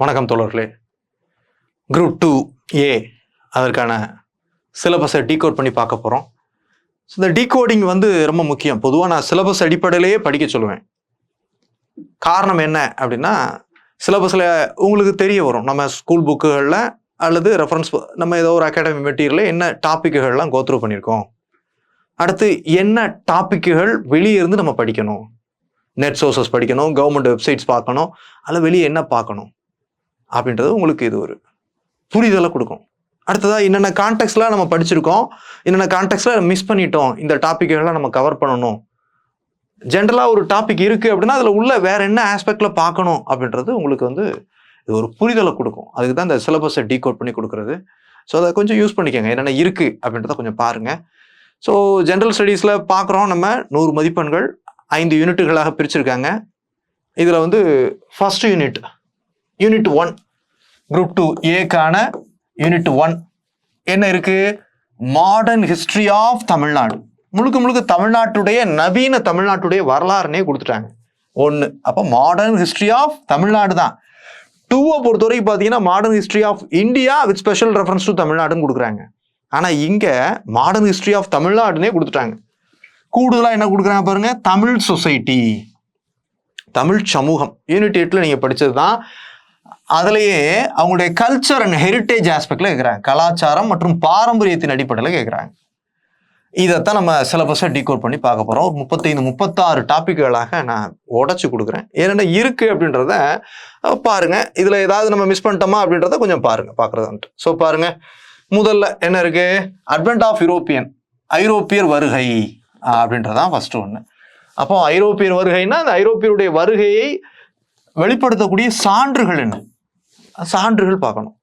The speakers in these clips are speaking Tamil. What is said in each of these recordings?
வணக்கம் தோழர்களே. குரூப் 2A அதற்கான சிலபஸை டீகோட் பண்ணி பார்க்க போகிறோம். இந்த டீகோடிங் ரொம்ப முக்கியம். பொதுவாக நான் சிலபஸ் அடிப்படையிலேயே படிக்க சொல்லுவேன். காரணம் என்ன அப்படின்னா, சிலபஸில் உங்களுக்கு தெரிய வரும், நம்ம ஸ்கூல் புக்குகளில் அல்லது ரெஃபரன்ஸ் நம்ம ஏதோ ஒரு அகாடமி மெட்டீரியலில் என்ன டாப்பிக்குகள்லாம் கோத்ரூ பண்ணியிருக்கோம், அடுத்து என்ன டாப்பிக்குகள் வெளியே இருந்து நம்ம படிக்கணும், நெட் சோர்சஸ் படிக்கணும், கவர்மெண்ட் வெப்சைட்ஸ் பார்க்கணும், அதில் வெளியே என்ன பார்க்கணும் அப்படின்றது உங்களுக்கு இது ஒரு புரிதலை கொடுக்கும். அடுத்ததாக என்னென்ன கான்டெக்ட்ஸ்லாம் நம்ம படிச்சிருக்கோம், என்னென்ன கான்டெக்ட்ஸில் மிஸ் பண்ணிட்டோம், இந்த டாப்பிக்குகள்லாம் நம்ம கவர் பண்ணணும். ஜென்ரலாக ஒரு டாபிக் இருக்குது அப்படின்னா அதில் உள்ள வேற என்ன ஆஸ்பெக்டில் பார்க்கணும் அப்படின்றது உங்களுக்கு இது ஒரு புரிதலை கொடுக்கும். அதுக்கு தான் இந்த சிலபஸை டீகோட் பண்ணி கொடுக்குறது. ஸோ அதை கொஞ்சம் யூஸ் பண்ணிக்கோங்க. என்னென்ன இருக்குது அப்படின்றத கொஞ்சம் பாருங்கள். ஸோ ஜென்ரல் ஸ்டடீஸில் பார்க்குறோம், நம்ம 100 மதிப்பெண்கள் 5 யூனிட்டுகளாக பிரிச்சிருக்காங்க. இதில் ஃபர்ஸ்ட் யூனிட் 1 குரூப் 2Aக்கான யூனிட் 1 என்ன இருக்கு? Modern history of Tamil Nadu. முழுக்க தமிழ்நாட்டுடைய நவீன தமிழ்நாட்டுடைய வரலாறுனே கொடுத்துட்டாங்க 1. அப்போ மாடர்ன் ஹிஸ்டரி ஆஃப் தமிழ்நாடு தான். 2 பொறுத்தவரைக்கும் பார்த்தீங்கன்னா modern history of India with special reference to தமிழ்நாடுன்னு கொடுக்குறாங்க. ஆனால் இங்கே மாடர்ன் ஹிஸ்டரி ஆஃப் தமிழ்நாடுனே கொடுத்துட்டாங்க. கூடுதலாக என்ன கொடுக்குறாங்க பாருங்க, தமிழ் சொசைட்டி, தமிழ் சமூகம். யூனிட் 8 நீங்கள் படித்தது தான். அதுலேயே அவங்களுடைய கல்ச்சர் அண்ட் ஹெரிட்டேஜ் ஆஸ்பெக்டில் கேட்குறாங்க, கலாச்சாரம் மற்றும் பாரம்பரியத்தின் அடிப்படையில் கேட்குறாங்க. இதைத்தான் நம்ம சிலபஸை டீகோட் பண்ணி பார்க்க போகிறோம். 35-36 டாப்பிக்குகளாக நான் உடச்சி கொடுக்குறேன். என்னென்ன இருக்குது அப்படின்றத பாருங்கள். இதில் ஏதாவது நம்ம மிஸ் பண்ணிட்டோமா அப்படின்றத கொஞ்சம் பாருங்கள், பார்க்குறதுன்ட்டு. ஸோ பாருங்கள், முதல்ல என்ன இருக்குது? அட்வென்ட் ஆஃப் ஐரோப்பியர் வருகை அப்படின்றதான் ஃபர்ஸ்ட் ஒன்று. அப்போ ஐரோப்பியர் வருகைன்னா அந்த ஐரோப்பியருடைய வருகையை வெளிப்படுத்தக்கூடிய சான்றுகள் என்ன, சான்றுகள் பார்க்கணும்.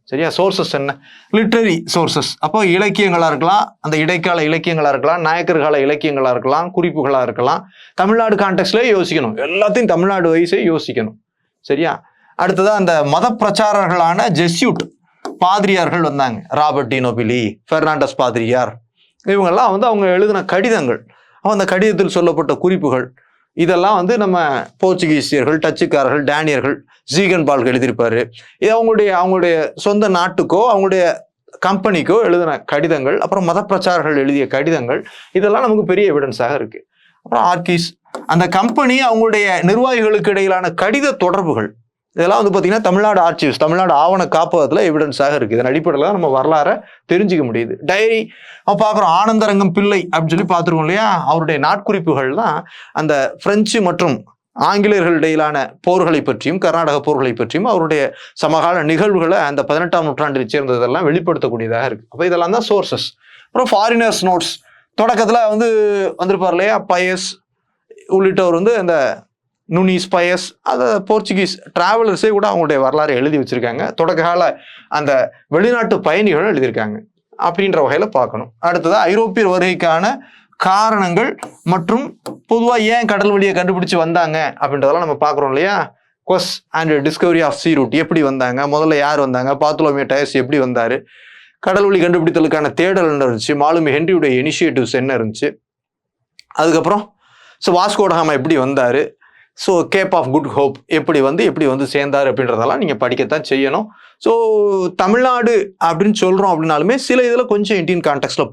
சரியா? சோர்சஸ் என்ன? Literary sources. அப்போ இலக்கியங்களாக இருக்கலாம், அந்த இடைக்கால இலக்கியங்களாக இருக்கலாம், நாயக்கர் கால இலக்கியங்களாக இருக்கலாம், குறிப்புகளாக இருக்கலாம். தமிழ்நாடு கான்டெக்ட்லேயே யோசிக்கணும், எல்லாத்தையும் தமிழ்நாடு வயசே யோசிக்கணும். சரியா? அடுத்ததாக அந்த மத பிரச்சாரர்களான ஜெஸ்யூட் பாதிரியார்கள் வந்தாங்க, ராபர்ட் டி நோபிலி, பெர்னாண்டஸ் பாதிரியார். இவங்கெல்லாம் அவங்க எழுதின கடிதங்கள், அந்த கடிதத்தில் சொல்லப்பட்ட குறிப்புகள், இதெல்லாம் நம்ம போர்ச்சுகீசியர்கள், டச்சுக்காரர்கள், டேனியர்கள், ஜீகன் பால்க் எழுதியிருப்பாரு. இது அவங்களுடைய சொந்த நாட்டுக்கோ அவங்களுடைய கம்பெனிக்கோ எழுதின கடிதங்கள், அப்புறம் மத பிரச்சாரர்கள் எழுதிய கடிதங்கள், இதெல்லாம் நமக்கு பெரிய எவிடன்ஸாக இருக்கு. அப்புறம் ஆர்கிஸ், அந்த கம்பெனி அவங்களுடைய நிர்வாகிகளுக்கு இடையிலான கடித தொடர்புகள், இதெல்லாம் பார்த்தீங்கன்னா தமிழ்நாடு ஆர்ச்சிவ்ஸ், தமிழ்நாடு ஆவண காப்பகத்தில் எவிடன்ஸாக இருக்குது. இதன் அடிப்படையில் தான் நம்ம வரலாறை தெரிஞ்சுக்க முடியுது. டைரி பார்க்குறோம், ஆனந்தரங்கம் பிள்ளை அப்படின்னு சொல்லி பார்த்துருக்கோம் இல்லையா? அவருடைய நாட்குறிப்புகள் தான் அந்த பிரெஞ்சு மற்றும் ஆங்கிலேயர்கள் இடையிலான போர்களை பற்றியும் கர்நாடக போர்களை பற்றியும் அவருடைய சமகால நிகழ்வுகளை அந்த 18ஆம் நூற்றாண்டில் சேர்ந்ததெல்லாம் வெளிப்படுத்தக்கூடியதாக இருக்குது. அப்போ இதெல்லாம் தான் சோர்சஸ். அப்புறம் ஃபாரினர்ஸ் நோட்ஸ், தொடக்கத்தில் வந்திருப்பார் இல்லையா, பயஸ் உள்ளிட்டவர் அந்த நுனிஸ், பயஸ், அதை போர்ச்சுகீஸ் டிராவலர்ஸே கூட அவங்களுடைய வரலாறு எழுதி வச்சிருக்காங்க. தொடக்க கால அந்த வெளிநாட்டு பயணிகளும் எழுதியிருக்காங்க. அப்படின்ற வகையில் பார்க்கணும். அடுத்ததாக ஐரோப்பியர் வருகைக்கான காரணங்கள் மற்றும் பொதுவாக ஏன் கடல் வழியை கண்டுபிடிச்சு வந்தாங்க அப்படின்றதெல்லாம் நம்ம பார்க்குறோம் இல்லையா? Cause and discovery of sea route, எப்படி வந்தாங்க, முதல்ல யார் வந்தாங்க, பார்த்தலோமியோ டயஸ் எப்படி வந்தார், கடல் வழி கண்டுபிடித்தலுக்கான தேடல் என்ன இருந்துச்சு, மாலுமி ஹென்ரியுடைய இனிஷியேட்டிவ்ஸ் என்ன இருந்துச்சு, அதுக்கப்புறம் வாஸ்கோ ட காமா எப்படி வந்தார், கேப் ஆஃப் குட் ஹோப் எப்படி வந்து சேர்ந்தார் அப்படின்றதெல்லாம் நீங்கள் படிக்கத்தான் செய்யணும். தமிழ்நாடு அப்படின்னு சொல்கிறோம் அப்படின்னாலுமே சில இதில் கொஞ்சம் இந்தியன் கான்டெக்ட்ல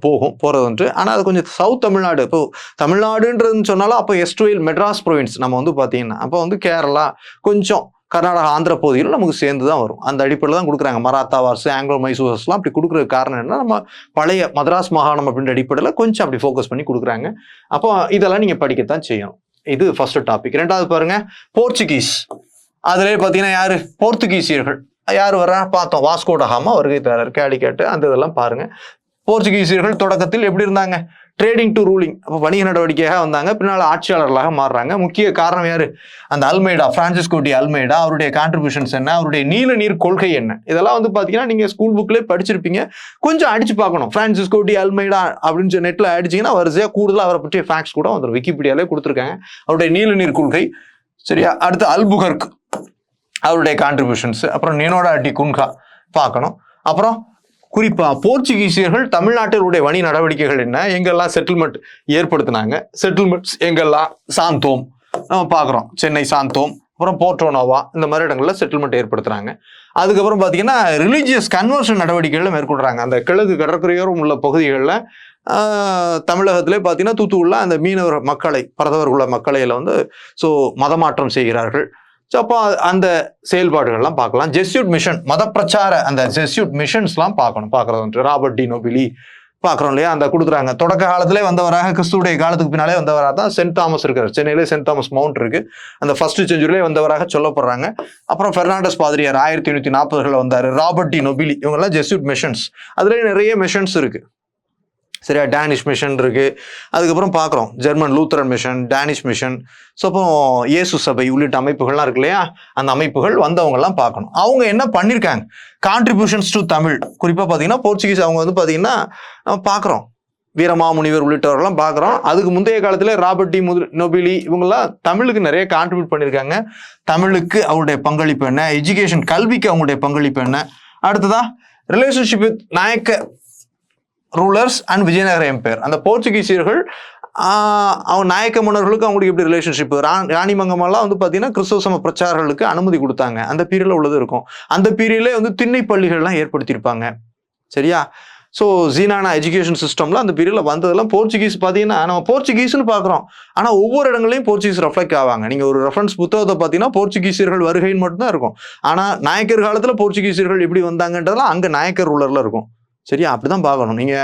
போகிறது. ஆனால் அது கொஞ்சம் சவுத் தமிழ்நாடு. இப்போ தமிழ்நாடுன்றதுன்னு சொன்னாலும் அப்போ எஸ்டுவைல் மெட்ராஸ் ப்ரொவின்ஸ் நம்ம பார்த்தீங்கன்னா அப்போ கேரளா, கொஞ்சம் கர்நாடகா, ஆந்திர பகுதியில் நமக்கு சேர்ந்து தான் வரும். அந்த அடிப்படையில் தான் கொடுக்குறாங்க. மராத்தா வார்ஸ், ஆங்கிலோ மைசூர்ஸ்லாம் அப்படி கொடுக்குறதுக்கு காரணம் என்ன, நம்ம பழைய மதராஸ் மாகாணம் அப்படின்ற அடிப்படையில் கொஞ்சம் அப்படி ஃபோக்கஸ் பண்ணி கொடுக்குறாங்க. அப்போ இதெல்லாம் நீங்கள் படிக்கத்தான் செய்யணும். இது ஃபர்ஸ்ட் டாபிக். ரெண்டாவது பாருங்க, போர்ச்சுகீஸ். அதுலேயே பார்த்தீங்கன்னா யாரு? போர்த்துகீசியர்கள் யார் வர்றா பார்த்தோம், வாஸ்கோ ட காமா வருகை தரார், கேலிக்கட்டு, அந்த இதெல்லாம் பாருங்க. போர்ச்சுகீசியர்கள் தொடக்கத்தில் எப்படி இருந்தாங்க? ட்ரேடிங் டு ரூலிங், அப்போ வணிக நடவடிக்கையாக வந்தாங்க, பின்னால் ஆட்சியாளர்களாக மாறுறாங்க. முக்கிய காரணம் யாரு? அந்த அல்மெய்டா, பிரான்சிஸ்கோ டி அல்மெய்டா, அவருடைய கான்ட்ரிபியூஷன்ஸ் என்ன, அவருடைய நீல நீர் கொள்கை என்ன, இதெல்லாம் பார்த்தீங்கன்னா நீங்கள் ஸ்கூல் புக்லேயே படிச்சிருப்பீங்க. கொஞ்சம் அடிச்சு பார்க்கணும். பிரான்சிஸ்கோ டி அல்மெய்டா அப்படின்னு சொல்லி நெட்டில் அடிச்சிங்கன்னா வரிசையாக கூடுதலாக அவரை பற்றிய ஃபேக்ட்ஸ் கூட வந்துடும். விக்கிபீடியாலே கொடுத்துருக்காங்க அவருடைய நீல நீர் கொள்கை. சரியா? அடுத்து அல்புகர்க், அவருடைய கான்ட்ரிபியூஷன்ஸ். அப்புறம் நினோடா டி குன்ஹா பார்க்கணும். அப்புறம் குறிப்பாக போர்ச்சுகீசியர்கள் தமிழ்நாட்டினுடைய வணிக நடவடிக்கைகள் என்ன, எங்கெல்லாம் செட்டில்மெண்ட் ஏற்படுத்தினாங்க, செட்டில்மெண்ட்ஸ் எங்கெல்லாம், சாந்தோம் நம்ம பார்க்குறோம், சென்னை சாந்தோம், அப்புறம் போர்ட்டோனோவா இந்த மாதிரி இடங்கள்ல செட்டில்மெண்ட் ஏற்படுத்துறாங்க. அதுக்கப்புறம் பார்த்தீங்கன்னா ரிலீஜியஸ் கன்வர்ஷன் நடவடிக்கைகளை மேற்கொள்றாங்க. அந்த கிழக்கு கடற்கரையோரம் உள்ள பகுதிகளில் தமிழகத்திலே பார்த்தீங்கன்னா தூத்துக்குடியில் அந்த மீனவர் மக்களை பரதவர்குல மக்களை ஸோ மதமாற்றம் செய்கிறார்கள். ஸோ அப்போ அந்த செயல்பாடுகள்லாம் பார்க்கலாம். ஜெஸ்யூட் மிஷன் மத பிரச்சார அந்த ஜெஸ்யூட் மிஷன்ஸ்லாம் பார்க்கறது ராபர்ட் டி நோபிலி பார்க்குறோம் இல்லையா, அந்த கொடுக்குறாங்க. தொடக்க காலத்திலே வந்தவராக கிறிஸ்துடைய காலத்துக்கு பின்னாலே வந்தவராக தான் சென்ட் தாமஸ் இருக்கார். சென்னையிலே சென்ட் தாமஸ் மவுண்ட் இருக்கு. அந்த ஃபர்ஸ்ட் செஞ்சுரியிலே வந்தவராக சொல்லப்படுறாங்க. அப்புறம் பெர்னாண்டஸ் பாதிரியார் 1840 வந்தார். ராபர்ட் டி நொபிலி இவங்கெல்லாம் ஜெஸ்யூட் மிஷன்ஸ். அதுலேயே நிறைய மிஷன்ஸ் இருக்கு. சரியா, டேனிஷ் மிஷன் இருக்கு. அதுக்கப்புறம் பார்க்குறோம் German Lutheran mission, Danish mission. So அப்புறம் இயேசு சபை உள்ளிட்ட அமைப்புகள்லாம் இருக்கு இல்லையா, அந்த அமைப்புகள் வந்தவங்கெல்லாம் பார்க்கணும். அவங்க என்ன பண்ணியிருக்காங்க, கான்ட்ரிபியூஷன்ஸ் டு தமிழ். குறிப்பாக பார்த்தீங்கன்னா போர்ச்சுகீஸ் அவங்க பார்த்தீங்கன்னா நம்ம பார்க்குறோம் வீரமாமுனிவர் உள்ளிட்டவர்கள்லாம் பார்க்குறோம். அதுக்கு முந்தைய காலத்தில் ராபர்ட் டி நொபிலி இவங்கெல்லாம் தமிழுக்கு நிறைய கான்ட்ரிபியூட் பண்ணியிருக்காங்க. தமிழுக்கு அவங்களுடைய பங்களிப்பு என்ன, எஜுகேஷன் கல்விக்கு அவங்களுடைய பங்களிப்பு என்ன. அடுத்ததா relationship with Nayaka rulers and Vijayanagara empire. அந்த போர்ச்சுகீசியர்கள் அவங்க நாயக்க மன்னர்களுக்கு அவங்களுக்கு எப்படி ரிலேஷன்ஷிப். ராணிமங்கமெல்லாம் பார்த்தீங்கன்னா கிறிஸ்தவ சம பிரச்சாரர்களுக்கு அனுமதி கொடுத்தாங்க. அந்த பீரியட்ல உள்ளது இருக்கும். அந்த பீரியட்ல திண்ணை பள்ளிகள்லாம் ஏற்படுத்தியிருப்பாங்க. சரியா, ஸோ ஜீனானா எஜுகேஷன் சிஸ்டம்ல அந்த பீரியட்ல வந்ததெல்லாம் போர்ச்சுகீஸ். பார்த்தீங்கன்னா நம்ம போர்ச்சுகீஸ்னு பார்க்குறோம், ஆனால் ஒவ்வொரு இடங்களையும் போர்ச்சுகீஸ் ரெஃப்ளெக்ட் ஆவாங்க. நீங்கள் ஒரு ரெஃபரன்ஸ் புத்தகத்தை பார்த்தீங்கன்னா போர்ச்சுகீசியர்கள் வருகைன்னு மட்டும்தான் இருக்கும். ஆனால் நாயக்கர் காலத்தில் போர்ச்சுகீசியர்கள் எப்படி வந்தாங்கன்றதெல்லாம் அங்கே நாயக்கர் ரூலர்ல இருக்கும். சரியா, அப்படிதான் பார்க்கணும். நீங்க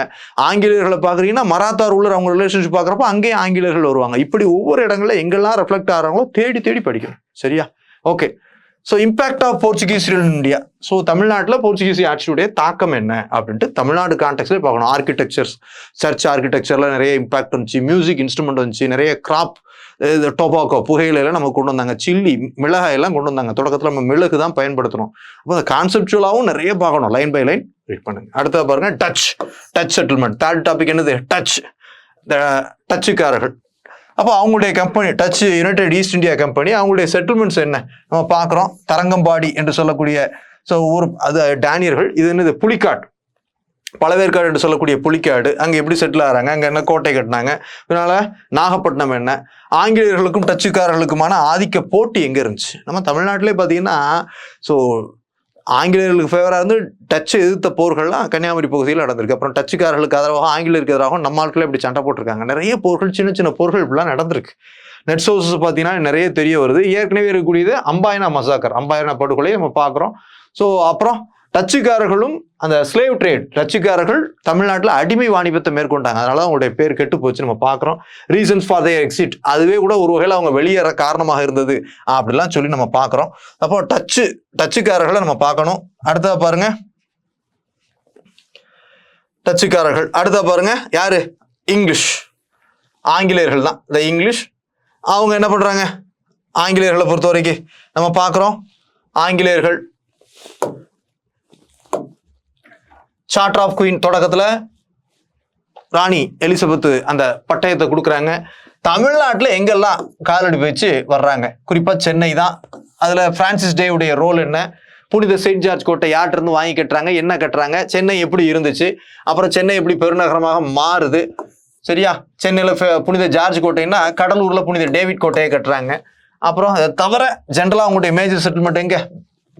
ஆங்கிலேயர்களை பாக்குறீங்கன்னா மராத்தா ரூலர் அவங்க ரிலேஷன்ஷிப் பாக்குறப்ப அங்கேயும் ஆங்கிலேயர்கள் வருவாங்க. இப்படி ஒவ்வொரு இடங்கள்ல எங்கெல்லாம் ரெஃப்ளெக்ட் ஆகிறாங்களோ தேடி தேடி படிக்கணும். சரியா, okay. So impact of Portuguese in India. So தமிழ்நாட்டில் போர்ச்சுகீஸ் ஆட்சியுடைய தாக்கம் என்ன அப்படின்ட்டு தமிழ்நாடு கான்டெக்ட்ல பார்க்கணும். ஆர்கிடெக்சர்ஸ், சர்ச் ஆர்கிடெக்சர்ல நிறைய இம்பாக்ட் வந்துச்சு. மியூசிக் இன்ஸ்ட்ருமெண்ட் வந்துச்சு. நிறைய கிராப், டொபாக்கோ புகையிலாம் நம்ம கொண்டு வந்தாங்க. சில்லி மிளகாயெல்லாம் கொண்டு வந்தாங்க. தொடக்கத்தில் நம்ம மிளகு தான் பயன்படுத்தணும். அப்போ அந்த கான்செப்டுவலாகவும் நிறைய பார்க்கணும். லைன் பை லைன் ரீட் பண்ணுங்க. அடுத்தது பாருங்க டச் செட்டில்மெண்ட். தேர்ட் டாபிக் என்னது, டச்சுக்காரர்கள். அப்போ அவங்களுடைய company Dutch United East India company, அவங்களுடைய செட்டில்மெண்ட்ஸ் என்ன நம்ம பார்க்குறோம். தரங்கம்பாடி என்று சொல்லக்கூடிய ஸோ ஊர், அது டேனியர்கள். இது என்னது, புலிக்காடு, பழவேற்காடு என்று சொல்லக்கூடிய புலிக்காடு. அங்கே எப்படி செட்டில் ஆகிறாங்க, அங்கே என்ன கோட்டை கட்டினாங்க, இதனால நாகப்பட்டினம் என்ன. ஆங்கிலேயர்களுக்கும் டச்சுக்காரர்களுக்குமான ஆதிக்க போட்டி எங்கே இருந்துச்சு. நம்ம தமிழ்நாட்டிலே பார்த்தீங்கன்னா ஸோ ஆங்கிலேயர்களுக்கு ஃபேவராக இருந்து டச்சு எதிர்த்த போர்கள்லாம் கன்னியாகுமரி பகுதியில் நடந்திருக்கு. அப்புறம் டச்சுக்காரர்களுக்கு ஆதரவாக ஆங்கிலேயருக்கு எதிராகவும் நம்ம ஆட்களே இப்படி சண்டை போட்டிருக்காங்க. நிறைய போர்கள், சின்ன சின்ன போர்கள் இப்படிலாம் நடந்திருக்கு. நெட் சோர்ஸஸ் பார்த்தீங்கன்னா நிறைய தெரிய வருது. ஏற்கனவே இருக்கக்கூடியது அம்பாயனா மசாக்கர், அம்பாயனா படுகொலையை நம்ம பார்க்குறோம். ஸோ அப்புறம் டச்சுக்காரர்களும் அந்த ஸ்லேவ் ட்ரேட், டச்சுக்காரர்கள் தமிழ்நாட்டில் அடிமை வாணிபத்தை மேற்கொண்டாங்க. அதனால அவங்களுடைய பேர் கெட்டு போச்சு நம்ம பார்க்குறோம். ரீசன்ஸ் ஃபார் தேர் எக்ஸிட், அதுவே கூட ஒரு வகையில் அவங்க வெளியேற காரணமாக இருந்தது அப்படிலாம் சொல்லி நம்ம பார்க்குறோம். அப்போ டச்சுக்காரர்களை நம்ம பார்க்கணும். அடுத்தா பாருங்க டச்சுக்காரர்கள். அடுத்தா பாருங்க யாரு, இங்கிலீஷ், ஆங்கிலேயர்கள் தான். இந்த இங்கிலீஷ் அவங்க என்ன பண்றாங்க, ஆங்கிலேயர்களை பொறுத்த வரைக்கும் நம்ம பார்க்குறோம். ஆங்கிலேயர்கள் சார்ட்டர் ஆஃப் குயின் தொடக்கத்தில் ராணி எலிசபெத் அந்த பட்டயத்தை கொடுக்குறாங்க. தமிழ்நாட்டில் எங்கெல்லாம் காலடி வச்சு வர்றாங்க, குறிப்பாக சென்னை தான். அதில் பிரான்சிஸ் டேவுடைய ரோல் என்ன, புனித செயின்ட் ஜார்ஜ் கோட்டை யார்ட்டிருந்து வாங்கி கட்டுறாங்க, என்ன கட்டுறாங்க, சென்னை எப்படி இருந்துச்சு, அப்புறம் சென்னை எப்படி பெருநகரமாக மாறுது. சரியா, சென்னையில் புனித ஜார்ஜ் கோட்டைன்னா கடலூரில் புனித டேவிட் கோட்டையை கட்டுறாங்க. அப்புறம் அதை தவிர ஜென்ரலாக அவங்களுடைய மேஜர் செட்டில்மெண்ட் எங்கே,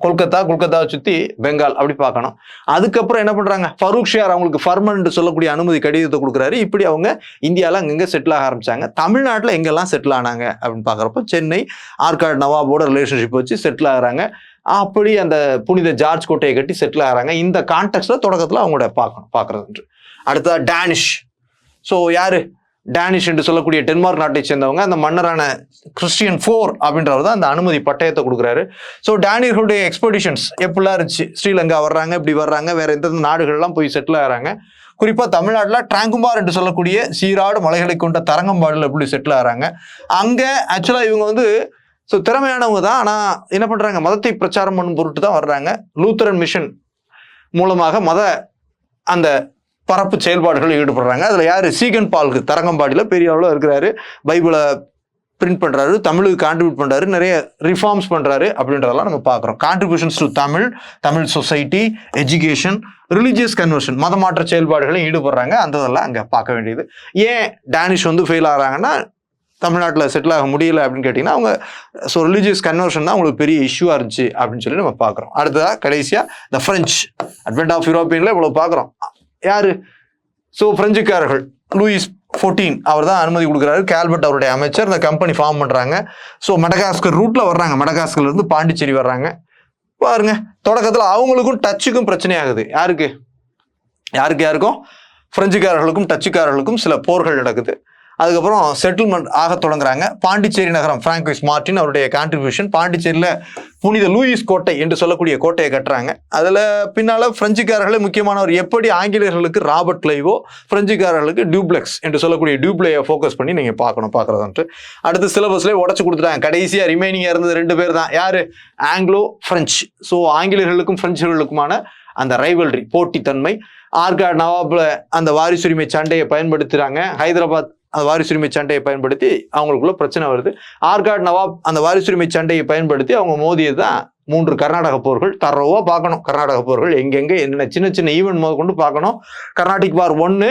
கொல்கத்தாவை சுற்றி பெங்கால், அப்படி பார்க்கணும். அதுக்கப்புறம் என்ன பண்ணுறாங்க, ஃபரூக் ஷியார் அவங்களுக்கு ஃபர்மன் சொல்லக்கூடிய அனுமதி கடிதத்தை கொடுக்குறாரு. இப்படி அவங்க இந்தியாவில் அங்கங்கே செட்டில் ஆக ஆரம்பிச்சாங்க. தமிழ்நாட்டில் எங்கெல்லாம் செட்டில் ஆனாங்க அப்படின்னு பார்க்குறப்ப சென்னை ஆற்காடு நவாபோட ரிலேஷன்ஷிப் வச்சு செட்டில் ஆகிறாங்க. அப்படி அந்த புனித ஜார்ஜ் கோட்டையை கட்டி செட்டில் ஆகிறாங்க. இந்த கான்டெக்ட்ல தொடக்கத்தில் அவங்களோட பார்க்கறது. அடுத்ததா டேனிஷ். ஸோ யாரு, டேனிஷ் என்று சொல்லக்கூடிய டென்மார்க் நாட்டை சேர்ந்தவங்க. அந்த மன்னரான கிறிஸ்டியன் 4 அப்படின்றவர் தான் அந்த அனுமதி பட்டயத்தை கொடுக்குறாரு. ஸோ டேனியர்களுடைய எக்ஸ்பெடிஷன்ஸ் எப்படிலாம் இருந்துச்சு, ஸ்ரீலங்கா வர்றாங்க, இப்படி வர்றாங்க, வேற எந்தெந்த நாடுகள்லாம் போய் செட்டில் ஆகிறாங்க. குறிப்பாக தமிழ்நாட்டில் டிராங்குமார் என்று சொல்லக்கூடிய சீராடு மலைகளை கொண்ட தரங்கம்பாடில் எப்படி செட்டில் ஆகிறாங்க. அங்கே ஆக்சுவலாக இவங்க ஸோ திறமையானவங்க தான், ஆனால் என்ன பண்ணுறாங்க, மதத்தை பிரச்சாரம் பண்ணும் பொருட்டு தான் வர்றாங்க. லூத்தரன் மிஷன் மூலமாக மத அந்த பரப்பு செயல்பாடுகளில் ஈடுபடுறாங்க. அதில் யார், சீகன் பால்கு தரங்கம்பாடியில் பெரிய அளவில் இருக்கிறாரு. பைபிளை பிரிண்ட் பண்ணுறாரு, தமிழுக்கு கான்ட்ரிபியூட் பண்ணுறாரு, நிறைய ரிஃபார்ம்ஸ் பண்ணுறாரு அப்படின்றதெல்லாம் நம்ம பார்க்குறோம். Contributions to Tamil society, education, religious conversion, மதமாற்ற செயல்பாடுகளையும் ஈடுபடுறாங்க. அந்த இதெல்லாம் அங்கே பார்க்க வேண்டியது. ஏன் டேனிஷ் ஃபெயில் ஆகிறாங்கன்னா தமிழ்நாட்டில் செட்டில் ஆக முடியல அப்படின்னு கேட்டிங்கன்னா அவங்க ஸோ ரிலீஜியஸ் கன்வர்ஷன் தான் அவங்களுக்கு பெரிய இஷ்யூவாக இருந்துச்சு அப்படின்னு சொல்லி நம்ம பார்க்குறோம். அடுத்ததாக கடைசியாக இந்த ஃப்ரெஞ்ச் அட்வென்ட் ஆஃப் யூரோப்பியனில் இவ்வளோ பார்க்குறோம். யார்? ஸோ பிரெஞ்சுக்காரர்கள் லூயிஸ் 14 அவர் தான் அனுமதி கொடுக்குறாரு. கேல்பர்ட் அவருடைய அமைச்சர். இந்த கம்பெனி ஃபார்ம் பண்ணுறாங்க. ஸோ மடகாஸ்கர் ரூட்டில் வர்றாங்க. மடகாஸ்கர்லேருந்து பாண்டிச்சேரி வர்றாங்க. பாருங்க, தொடக்கத்தில் அவங்களுக்கும் டச்சுக்கும் பிரச்சனை ஆகுது. யாருக்கும் பிரெஞ்சுக்காரர்களுக்கும் டச்சுக்காரர்களுக்கும் சில போர்கள் நடக்குது. அதுக்கப்புறம் செட்டில்மெண்ட் ஆக தொடங்குறாங்க. பாண்டிச்சேரி நகரம் பிராங்க்வைஸ் மார்டின் அவருடைய கான்ட்ரிபியூஷன். பாண்டிச்சேரியில் புனித லூயிஸ் கோட்டை என்று சொல்லக்கூடிய கோட்டையை கட்டுறாங்க. அதில் பின்னால் பிரெஞ்சுக்காரர்களே முக்கியமானவர். எப்படி ஆங்கிலேயர்களுக்கு ராபர்ட் கிளைவோ, பிரெஞ்சுக்காரர்களுக்கு டியூப்ளெக்ஸ் என்று சொல்லக்கூடிய டியூப்ளேயை ஃபோக்கஸ் பண்ணி நீங்கள் பார்க்குறதுன்ட்டு அடுத்த சிலபஸ்லேயே உடச்சு கொடுத்துட்டாங்க. கடைசியாக ரிமைனிங்காக இருந்தது 2 பேர் தான். யார்? Anglo French. ஸோ ஆங்கிலேயர்களுக்கும் பிரெஞ்சுகளுக்குமான அந்த ரைவல்ரி, போட்டித்தன்மை. ஆர்காட் நவாப்ல அந்த வாரிசுரிமை சண்டையை பயன்படுத்துகிறாங்க. ஹைதராபாத் அந்த வாரிசுரிமை சண்டையை பயன்படுத்தி அவங்களுக்குள்ள பிரச்சனை வருது. ஆர்காட் நவாப் அந்த வாரிசுரிமை சண்டையை பயன்படுத்தி அவங்க மோதியது தான் 3 கர்நாடக போர்கள். தரவா பார்க்கணும். கர்நாடக போர்கள் எங்கெங்கே என்னென்ன சின்ன ஈவெண்ட் முதல் கொண்டு பார்க்கணும். Carnatic war 1.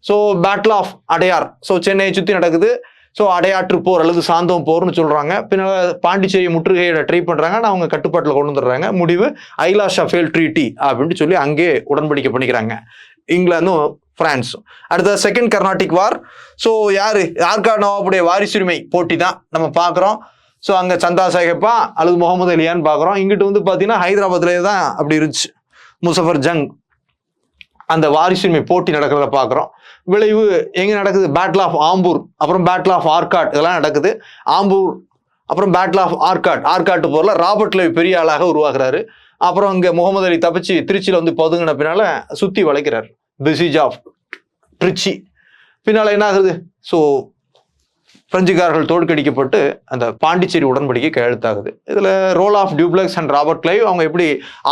So battle of Adyar. So சென்னையை சுற்றி நடக்குது. ஸோ அடையாற்று போர் அல்லது சாந்தோம் போர்னு சொல்கிறாங்க. பின்னால் பாண்டிச்சேரி முற்றுகையிட ட்ரை பண்ணுறாங்க. ஆனால் அவங்க கட்டுப்பாட்டில் கொண்டு வந்துடுறாங்க. முடிவு ஐலாஷா ஃபேல் ட்ரீட்டி அப்படின்ட்டு சொல்லி அங்கே உடன்படிக்கை பண்ணிக்கிறாங்க இங்கிலாந்தும் பிரான்ஸும். அடுத்த செகண்ட் கர்நாடிக் வார். ஸோ ஆர்காட் நவாபுடைய வாரிசுரிமை போட்டி தான் நம்ம பார்க்குறோம். ஸோ அங்கே சந்தா சாஹிப்பா அல்லது முகமது அலியான்னு பார்க்குறோம். இங்கிட்டு வந்து பார்த்தீங்கன்னா ஹைதராபாத்லேயே தான் அப்படி இருந்துச்சு. முசஃபர் ஜங் அந்த வாரிசுரிமை போட்டி நடக்கிறத பார்க்குறோம். விளைவு எங்கே நடக்குது? பேட்டில் ஆஃப் ஆம்பூர், அப்புறம் பேட்டில் ஆஃப் ஆர்காட், இதெல்லாம் நடக்குது. ஆம்பூர் அப்புறம் பேட்டில் ஆஃப் ஆர்காட் போரில் ராபர்ட் கிளைவ் பெரிய ஆளாக உருவாக்குறாரு. அப்புறம் இங்கே முகமது அலி தப்பிச்சு திருச்சியில் வந்து பதுங்கின பின்னால் சுற்றி வளைக்கிறார். பிசிஜ் ஆஃப் ட்ரிச்சி. பின்னால் என்ன ஆகுது? ஸோ பிரெஞ்சுக்காரர்கள் தோற்கடிக்கப்பட்டு அந்த பாண்டிச்சேரி உடன்படிக்கை கையெழுத்தாகுது. இதில் role of Dupleix and Robert Clive அவங்க எப்படி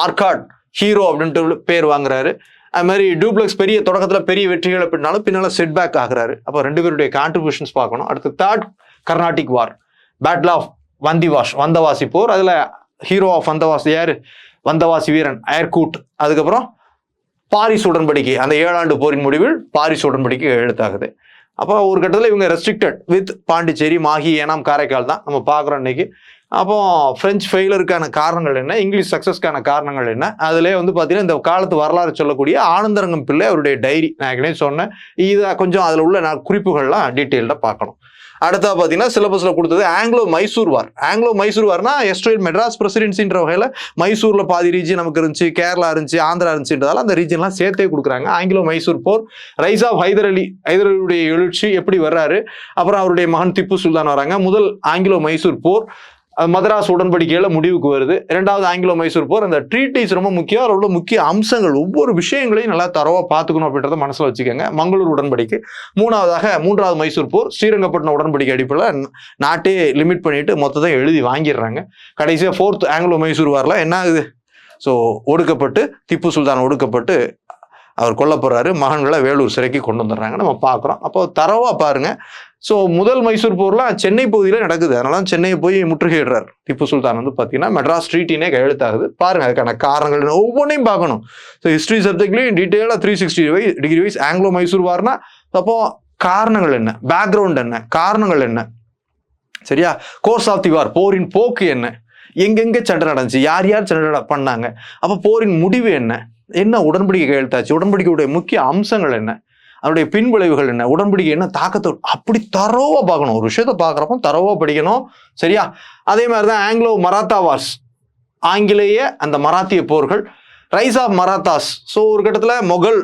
ஆர்காட் ஹீரோ அப்படின்ட்டு பேர் வாங்குறாரு. அது மாதிரி டியூப்ளெக்ஸ் பெரிய தொடக்கத்தில் பெரிய வெற்றிகளை பின்னால் செட்பேக் ஆகுறாரு. அப்போ 2 பேருடைய கான்ட்ரிபியூஷன்ஸ் பார்க்கணும். அடுத்து third Carnatic war, battle of Vandavasi போர். அதில் ஹீரோ ஆஃப் வந்தவாசி யார்? வந்தவாசி வீரன் ஏர்கூட். அதுக்கப்புறம் பாரிஸ் உடன்படிக்கை, அந்த 7 ஆண்டு போரின் முடிவில் பாரிஸ் உடன்படிக்கை எழுத்தாகுது. அப்போ ஒரு கட்டத்தில் இவங்க ரெஸ்ட்ரிக்டட் வித் பாண்டிச்சேரி, மாஹி, ஏனாம், காரைக்கால் தான் நம்ம பார்க்குறோம் இன்னைக்கு. அப்போ பிரெஞ்சு ஃபெயிலருக்கான காரணங்கள் என்ன, இங்கிலீஷ் சக்ஸஸ்க்கான காரணங்கள் என்ன, அதிலே வந்து பார்த்தீங்கன்னா இந்த காலத்து வரலாறு சொல்லக்கூடிய ஆனந்தரங்கம் பிள்ளை அவருடைய டைரி நான் ஏற்கனவே சொன்னேன். இதை கொஞ்சம் அதில் உள்ள குறிப்புகள்லாம் டீட்டெயில்டாக பார்க்கணும். அடுத்தா பார்த்தீங்கன்னா சிலபஸில் கொடுத்தது ஆங்கிலோ மைசூர் வார். ஆங்கிலோ மைசூர் வார்னா எஸ்ட்ரேல் மெட்ராஸ் பிரசிடென்சின்ற வகையில் மைசூரில் பாதி ரீஜன் நமக்கு இருந்துச்சு, கேரளா இருந்துச்சு, ஆந்திரா இருந்துச்சுன்றதால அந்த ரீஜன்லாம் சேர்த்தே கொடுக்குறாங்க. ஆங்கிலோ மைசூர் போர். ரைஸ் ஆஃப் ஹைதரலியுடைய எழுச்சி எப்படி வர்றாரு, அப்புறம் அவருடைய மகன் திப்பு சுல்தான் வராங்க. முதல் ஆங்கிலோ மைசூர் போர் மதராஸ் உடன்படிக்கையில முடிவுக்கு வருது. 2வது ஆங்கிலோ மைசூர் போர். அந்த ட்ரீட்டிஸ் ரொம்ப முக்கியம். அதோட முக்கிய அம்சங்கள் ஒவ்வொரு விஷயங்களையும் நல்லா தரவா பார்த்துக்கணும் அப்படின்றத மனசுல வச்சுக்கோங்க. மங்களூர் உடன்படிக்கை. 3வது மைசூர் போர். ஸ்ரீரங்கப்பட்டினம் உடன்படிக்கை அடிப்படையில் நாட்டே லிமிட் பண்ணிட்டு மொத்தத்தை எழுதி வாங்கிடுறாங்க. கடைசியாக 4th ஆங்கிலோ மைசூர் வார்ல என்ன ஆகுது? ஸோ ஒடுக்கப்பட்டு திப்பு சுல்தான் ஒடுக்கப்பட்டு அவர் கொல்லப்படுறாரு. மகன்களை வேலூர் சிறைக்கு கொண்டு வந்துடுறாங்க. நம்ம பார்க்குறோம். அப்போ தரவா பாருங்க. ஸோ முதல் மைசூர் போர்லாம் சென்னை பகுதியில் நடக்குது. அதனால சென்னையை போய் முற்றுகையிடுறார் திப்பு சுல்தான். வந்து பார்த்தீங்கன்னா மெட்ராஸ் ட்ரீட்டினே கையெழுத்தாகுது. பாருங்க, அதுக்கான காரணங்கள் ஒவ்வொன்றையும் பார்க்கணும். ஸோ ஹிஸ்ட்ரி சப்ஜெக்ட்லையும் டீட்டெயிலாக 360 degree wise Anglo Mysore Warna அப்போ காரணங்கள் என்ன, பேக்ரவுண்ட் என்ன, காரணங்கள் என்ன, சரியா? கோர்ஸ் ஆஃப் தி வார், போரின் போக்கு என்ன, எங்கெங்கே சண்டை நடந்துச்சு, யார் சண்டை பண்ணாங்க, அப்போ போரின் முடிவு என்ன உடன்படிக்கை கையெழுத்தாச்சு, உடன்படிக்கையுடைய முக்கிய அம்சங்கள் என்ன, அதனுடைய பின்விளைவுகள் என்ன, உடன்படிக்கை என்ன தாக்கத்தை, அப்படி தரோவா பார்க்கணும். ஒரு விஷயத்த பார்க்குறப்போ தரோவா படிக்கணும், சரியா? அதே மாதிரி தான் ஆங்கிலோ மராத்தா வார்ஸ், ஆங்கிலேய அந்த மராத்திய போர்கள். Rice of Marathas. ஸோ ஒரு கட்டத்தில் மொகல்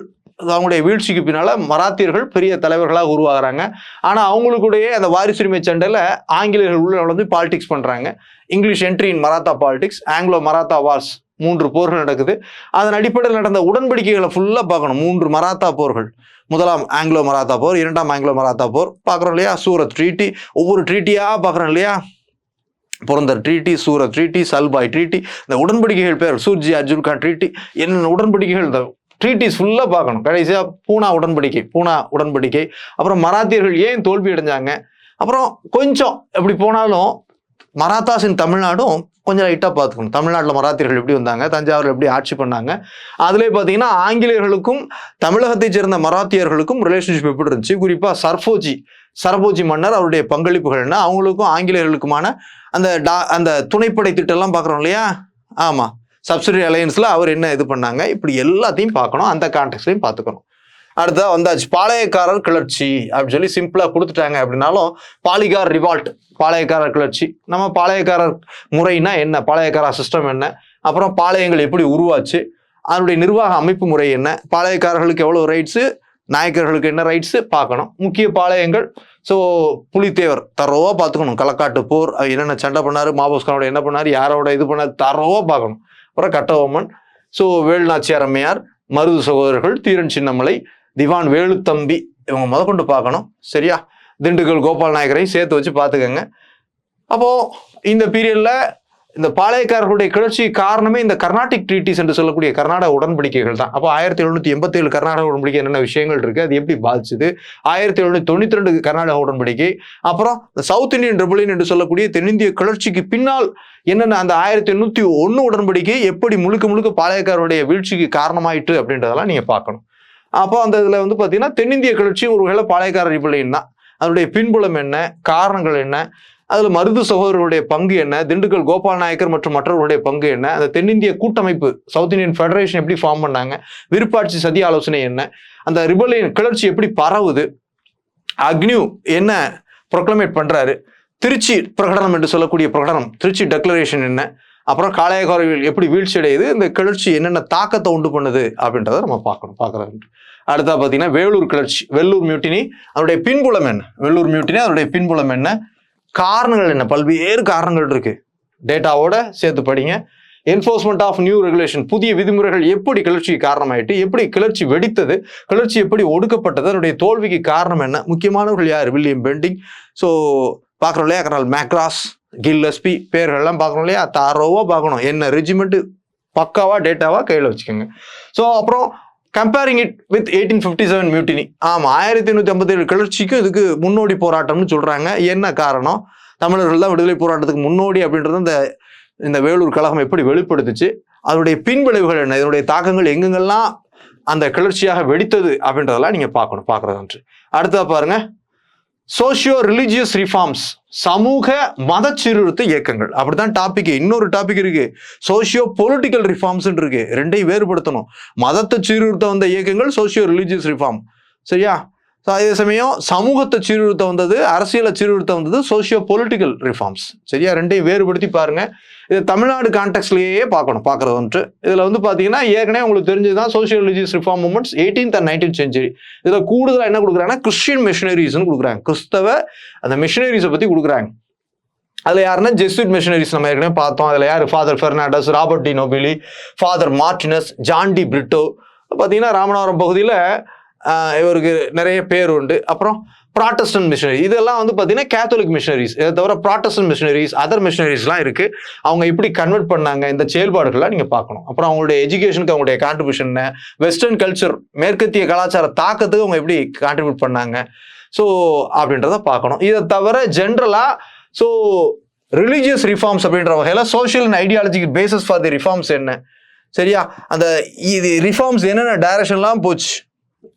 அவங்களுடைய வீழ்ச்சிக்கு பின்னால் மராத்தியர்கள் பெரிய தலைவர்களாக உருவாகிறாங்க. ஆனால் அவங்களுக்குடைய அந்த வாரிசுரிமை சண்டையில் ஆங்கிலேயர்கள் உள்ள வந்து பாலிடிக்ஸ் பண்ணுறாங்க. இங்கிலீஷ் என்ட்ரி இன் Maratha politics. Anglo Maratha Wars, 3 போர்கள் நடக்குது. அதன் அடிப்படையில் நடந்த உடன்படிக்கைகளை ஃபுல்லாக பார்க்கணும். 3 மராத்தா போர்கள். முதலாம் ஆங்கிலோ மராத்தா போர், 2ஆம் ஆங்கிலோ மராத்தா போர் பார்க்குறோம் இல்லையா? சூரத் ட்ரீட்டி, ஒவ்வொரு ட்ரீட்டியாக பார்க்குறோம் இல்லையா? Purandar treaty, Surat treaty, Salbai treaty, இந்த உடன்படிக்கைகள் பேர் சூர்ஜி அர்ஜுன் கான் ட்ரீட்டி, என்னென்ன உடன்படிக்கைகள், இந்த ட்ரீட்டிஸ் ஃபுல்லாக பார்க்கணும். கடைசியாக பூனா உடன்படிக்கை. அப்புறம் மராத்தியர்கள் ஏன் தோல்வி அடைஞ்சாங்க, அப்புறம் கொஞ்சம் எப்படி போனாலும் மராத்தாஸின் தமிழ்நாடும் கொஞ்சம் லைட்டாக பார்த்துக்கணும். தமிழ்நாட்டில் மராத்தியர்கள் எப்படி வந்தாங்க, தஞ்சாவூரில் எப்படி ஆட்சி பண்ணாங்க, அதிலே பார்த்தீங்கன்னா ஆங்கிலேயர்களுக்கும் தமிழகத்தை சேர்ந்த மராத்தியர்களுக்கும் ரிலேஷன்ஷிப் எப்படி இருந்துச்சு. குறிப்பாக சர்ஃபோஜி சரபோஜி மன்னர் அவருடைய பங்களிப்புகள் என்ன, அவங்களுக்கும் ஆங்கிலேயர்களுக்குமான அந்த துணைப்படை திட்டம்லாம் பார்க்குறோம் இல்லையா? ஆமாம், சப்சிடி அலையன்ஸில் அவர் என்ன இது பண்ணாங்க, இப்படி எல்லாத்தையும் பார்க்கணும், அந்த கான்டெக்ட்லையும் பார்த்துக்கணும். அடுத்ததா வந்தாச்சு பாளையக்காரர் கிளர்ச்சி அப்படின்னு சொல்லி சிம்பிளாக கொடுத்துட்டாங்க. அப்படின்னாலும் பாலிகார் ரிவால்ட், பாளையக்காரர் கிளர்ச்சி, நம்ம பாளையக்காரர் முறைனா என்ன, பாளையக்கார சிஸ்டம் என்ன, அப்புறம் பாளையங்கள் எப்படி உருவாச்சு, அதனுடைய நிர்வாக அமைப்பு முறை என்ன, பாளையக்காரர்களுக்கு எவ்வளோ ரைட்ஸு, நாயக்கர்களுக்கு என்ன ரைட்ஸு பார்க்கணும். முக்கிய பாளையங்கள், ஸோ புலித்தேவர் தரோவா பார்த்துக்கணும், களக்காட்டு போர் என்னென்ன சண்டை பண்ணார், மாபோஸ்கானோட என்ன பண்ணார், யாரோட இது பண்ணார் தரோவா பார்க்கணும். அப்புறம் கட்டபொம்மன், ஸோ வேலுநாச்சியார் அம்மையார், மருது சகோதரர்கள், தீரன் சின்னமலை, திவான் வேலுத்தம்பி, இவங்க முதற்கொண்டு பார்க்கணும். சரியா? திண்டுக்கல் கோபால் நாயக்கரையும் சேர்த்து வச்சு பார்த்துக்கங்க. அப்போ இந்த பீரியட்ல இந்த பாளையக்காரர்களுடைய கிளர்ச்சி காரணமே இந்த கர்நாடிக் ட்ரீட்டிஸ் என்று சொல்லக்கூடிய கர்நாடக உடன்படிக்கைகள் தான். அப்போ 1787 கர்நாடக உடன்படிக்கை என்னென்ன விஷயங்கள் இருக்கு, அது எப்படி பாதிச்சுது, 1792 கர்நாடக உடன்படிக்கை, அப்புறம் சவுத் இந்தியன் ரெபலியன் என்று சொல்லக்கூடிய தென்னிந்திய கிளர்ச்சிக்கு பின்னால் என்னென்ன அந்த 1801 உடன்படிக்கை எப்படி முழுக்க முழுக்க பாளையக்காரருடைய வீழ்ச்சிக்கு காரணமாயிட்டு அப்படின்றதெல்லாம் நீங்க பார்க்கணும். அப்போ அந்த இதுல வந்து பாத்தீங்கன்னா தென்னிந்திய கிளர்ச்சி ஒருவேளை பாளையக்கார ரிபல்லியன் தான். அதனுடைய பின்புலம் என்ன, காரணங்கள் என்ன, அதுல மருது சகோதரர்களுடைய பங்கு என்ன, திண்டுக்கல் கோபால் நாயக்கர் மற்றும் மற்றவர்களுடைய பங்கு என்ன, அந்த தென்னிந்திய கூட்டமைப்பு சவுத் இந்தியன் ஃபெடரேஷன் எப்படி ஃபார்ம் பண்ணாங்க, விருப்பாட்சி சதி ஆலோசனை என்ன, அந்த ரிபல்லியன் கிளர்ச்சி எப்படி பரவுது, அக்னியூ என்ன ப்ரொக்ளமேட் பண்றாரு, திருச்சி பிரகடனம் என்று சொல்லக்கூடிய பிரகடனம், திருச்சி டெக்ளரேஷன் என்ன, அப்புறம் காளையக்காரர்கள் எப்படி வீழ்ச்சி அடையுது, இந்த கிளர்ச்சி என்னென்ன தாக்கத்தை உண்டு பண்ணுது அப்படின்றத நம்ம பார்க்கறது. அடுத்தா பார்த்தீங்கன்னா வேலூர் கிளர்ச்சி, வெள்ளூர் மியூட்டினி, அதனுடைய பின்புலம் என்ன, வெள்ளூர் மியூட்டினி அதனுடைய பின்புலம் என்ன, காரணங்கள் என்ன, பல்வேறு காரணங்கள் இருக்கு, டேட்டாவோட சேர்த்து படிங்க. என்ஃபோர்ஸ்மெண்ட் ஆஃப் நியூ ரெகுலேஷன், புதிய விதிமுறைகள் எப்படி கிளர்ச்சிக்கு காரணமாயிட்டு, எப்படி கிளர்ச்சி வெடித்தது, கிளர்ச்சி எப்படி ஒடுக்கப்பட்டது, அதனுடைய தோல்விக்கு காரணம் என்ன, முக்கியமானவர்கள் யார், வில்லியம் பெண்டிங், ஸோ பார்க்குறோம் இல்லையா, கர்னல் மேக்ராஸ், கில்லஸ்பி, பேர்கள்லாம் பார்க்கணும் இல்லையா, தாரோவா பார்க்கணும், என்ன ரெஜிமெண்ட் பக்காவா டேட்டாவா கையில் வச்சுக்கோங்க. ஸோ அப்புறம் கம்பேரிங் இட் வித் 1857 மியூட்டினி, ஆமாம் 1857 கிளர்ச்சிக்கும் இதுக்கு முன்னோடி போராட்டம்னு சொல்றாங்க. என்ன காரணம், தமிழர்கள் தான் விடுதலை போராட்டத்துக்கு முன்னோடி அப்படின்றது இந்த வேலூர் கழகம் எப்படி வெளிப்படுத்துச்சு, அதனுடைய பின்விளைவுகள் என்ன, இதனுடைய தாக்கங்கள் எங்கெங்கெல்லாம் அந்த கிளர்ச்சியாக வெடித்தது அப்படின்றதெல்லாம் நீங்க பார்க்கறது. அடுத்ததா பாருங்க சோசியோ ரிலிஜியஸ் ரிஃபார்ம்ஸ், சமூக மத சீர்திருத்த இயக்கங்கள், அப்படித்தான் டாபிக். இன்னொரு டாபிக் இருக்கு, சோசியோ பொலிட்டிக்கல் ரிஃபார்ம்ஸ் இருக்கு, ரெண்டையும் வேறுபடுத்தணும். மதத்தை சீர்திருத்த வந்த இயக்கங்கள் சோசியோ ரிலிஜியஸ் ரிஃபார்ம், சரியா? அதே சமயம் சமூகத்தை சீர்திருத்த வந்தது, அரசியலை சீர்திருத்த வந்தது சோசியோ பொலிட்டிக்கல் ரிஃபார்ம்ஸ், சரியா? ரெண்டையும் வேறுபடுத்தி பாருங்க. இது தமிழ்நாடு கான்டெக்ட்லயே பார்க்கறது ஒன்று. இதுல வந்து பாத்தீங்கன்னா ஏற்கனவே உங்களுக்கு தெரிஞ்சதுதான் social religious reform movements 18th and 19th century. இதுல கூடுதலா என்ன கொடுக்குறாங்கன்னா கிறிஸ்டியன் மிஷனரிஸ்ன்னு கொடுக்குறாங்க, கிறிஸ்தவ அந்த மிஷனரிஸை பத்தி கொடுக்குறாங்க. அதுல யாருன்னா ஜெஸ்யூட் மிஷனரிஸ் நம்ம ஏற்கனவே பார்த்தோம். அதுல யாரு, father Fernandes, Robert de Nobili, father Martins, John de Britto. பாத்தீங்கன்னா ராமநாதபுரம் பகுதியில இவருக்கு நிறைய பேர் உண்டு. அப்புறம் ப்ராட்டஸ்டன்ட் மிஷனரி, இதெல்லாம் வந்து பார்த்தீங்கன்னா கேத்தலிக் மிஷனரிஸ். இதை தவிர ப்ராட்டஸ்டன்ட் மிஷனரிஸ், அதர் மிஷனரிஸ்லாம் இருக்கு. அவங்க எப்படி கன்வெர்ட் பண்ணாங்க, இந்த செயல்பாடுகள்லாம் நீங்க பார்க்கணும். அப்புறம் அவங்களுடைய எஜுகேஷனுக்கு அவங்களுடைய கான்ட்ரிபியூஷன், வெஸ்டர்ன் கல்ச்சர், மேற்கத்திய கலாச்சார தாக்கத்துக்கு அவங்க எப்படி கான்ட்ரிபியூட் பண்ணாங்க, ஸோ அப்படின்றத பார்க்கணும். இதை தவிர ஜென்ரலா ஸோ ரிலீஜியஸ் ரிஃபார்ம்ஸ் அப்படின்ற வகையில social and ideological basis for the reforms என்ன, சரியா? அந்த இது ரிஃபார்ம்ஸ் என்னென்ன டைரக்ஷன்லாம் போச்சு,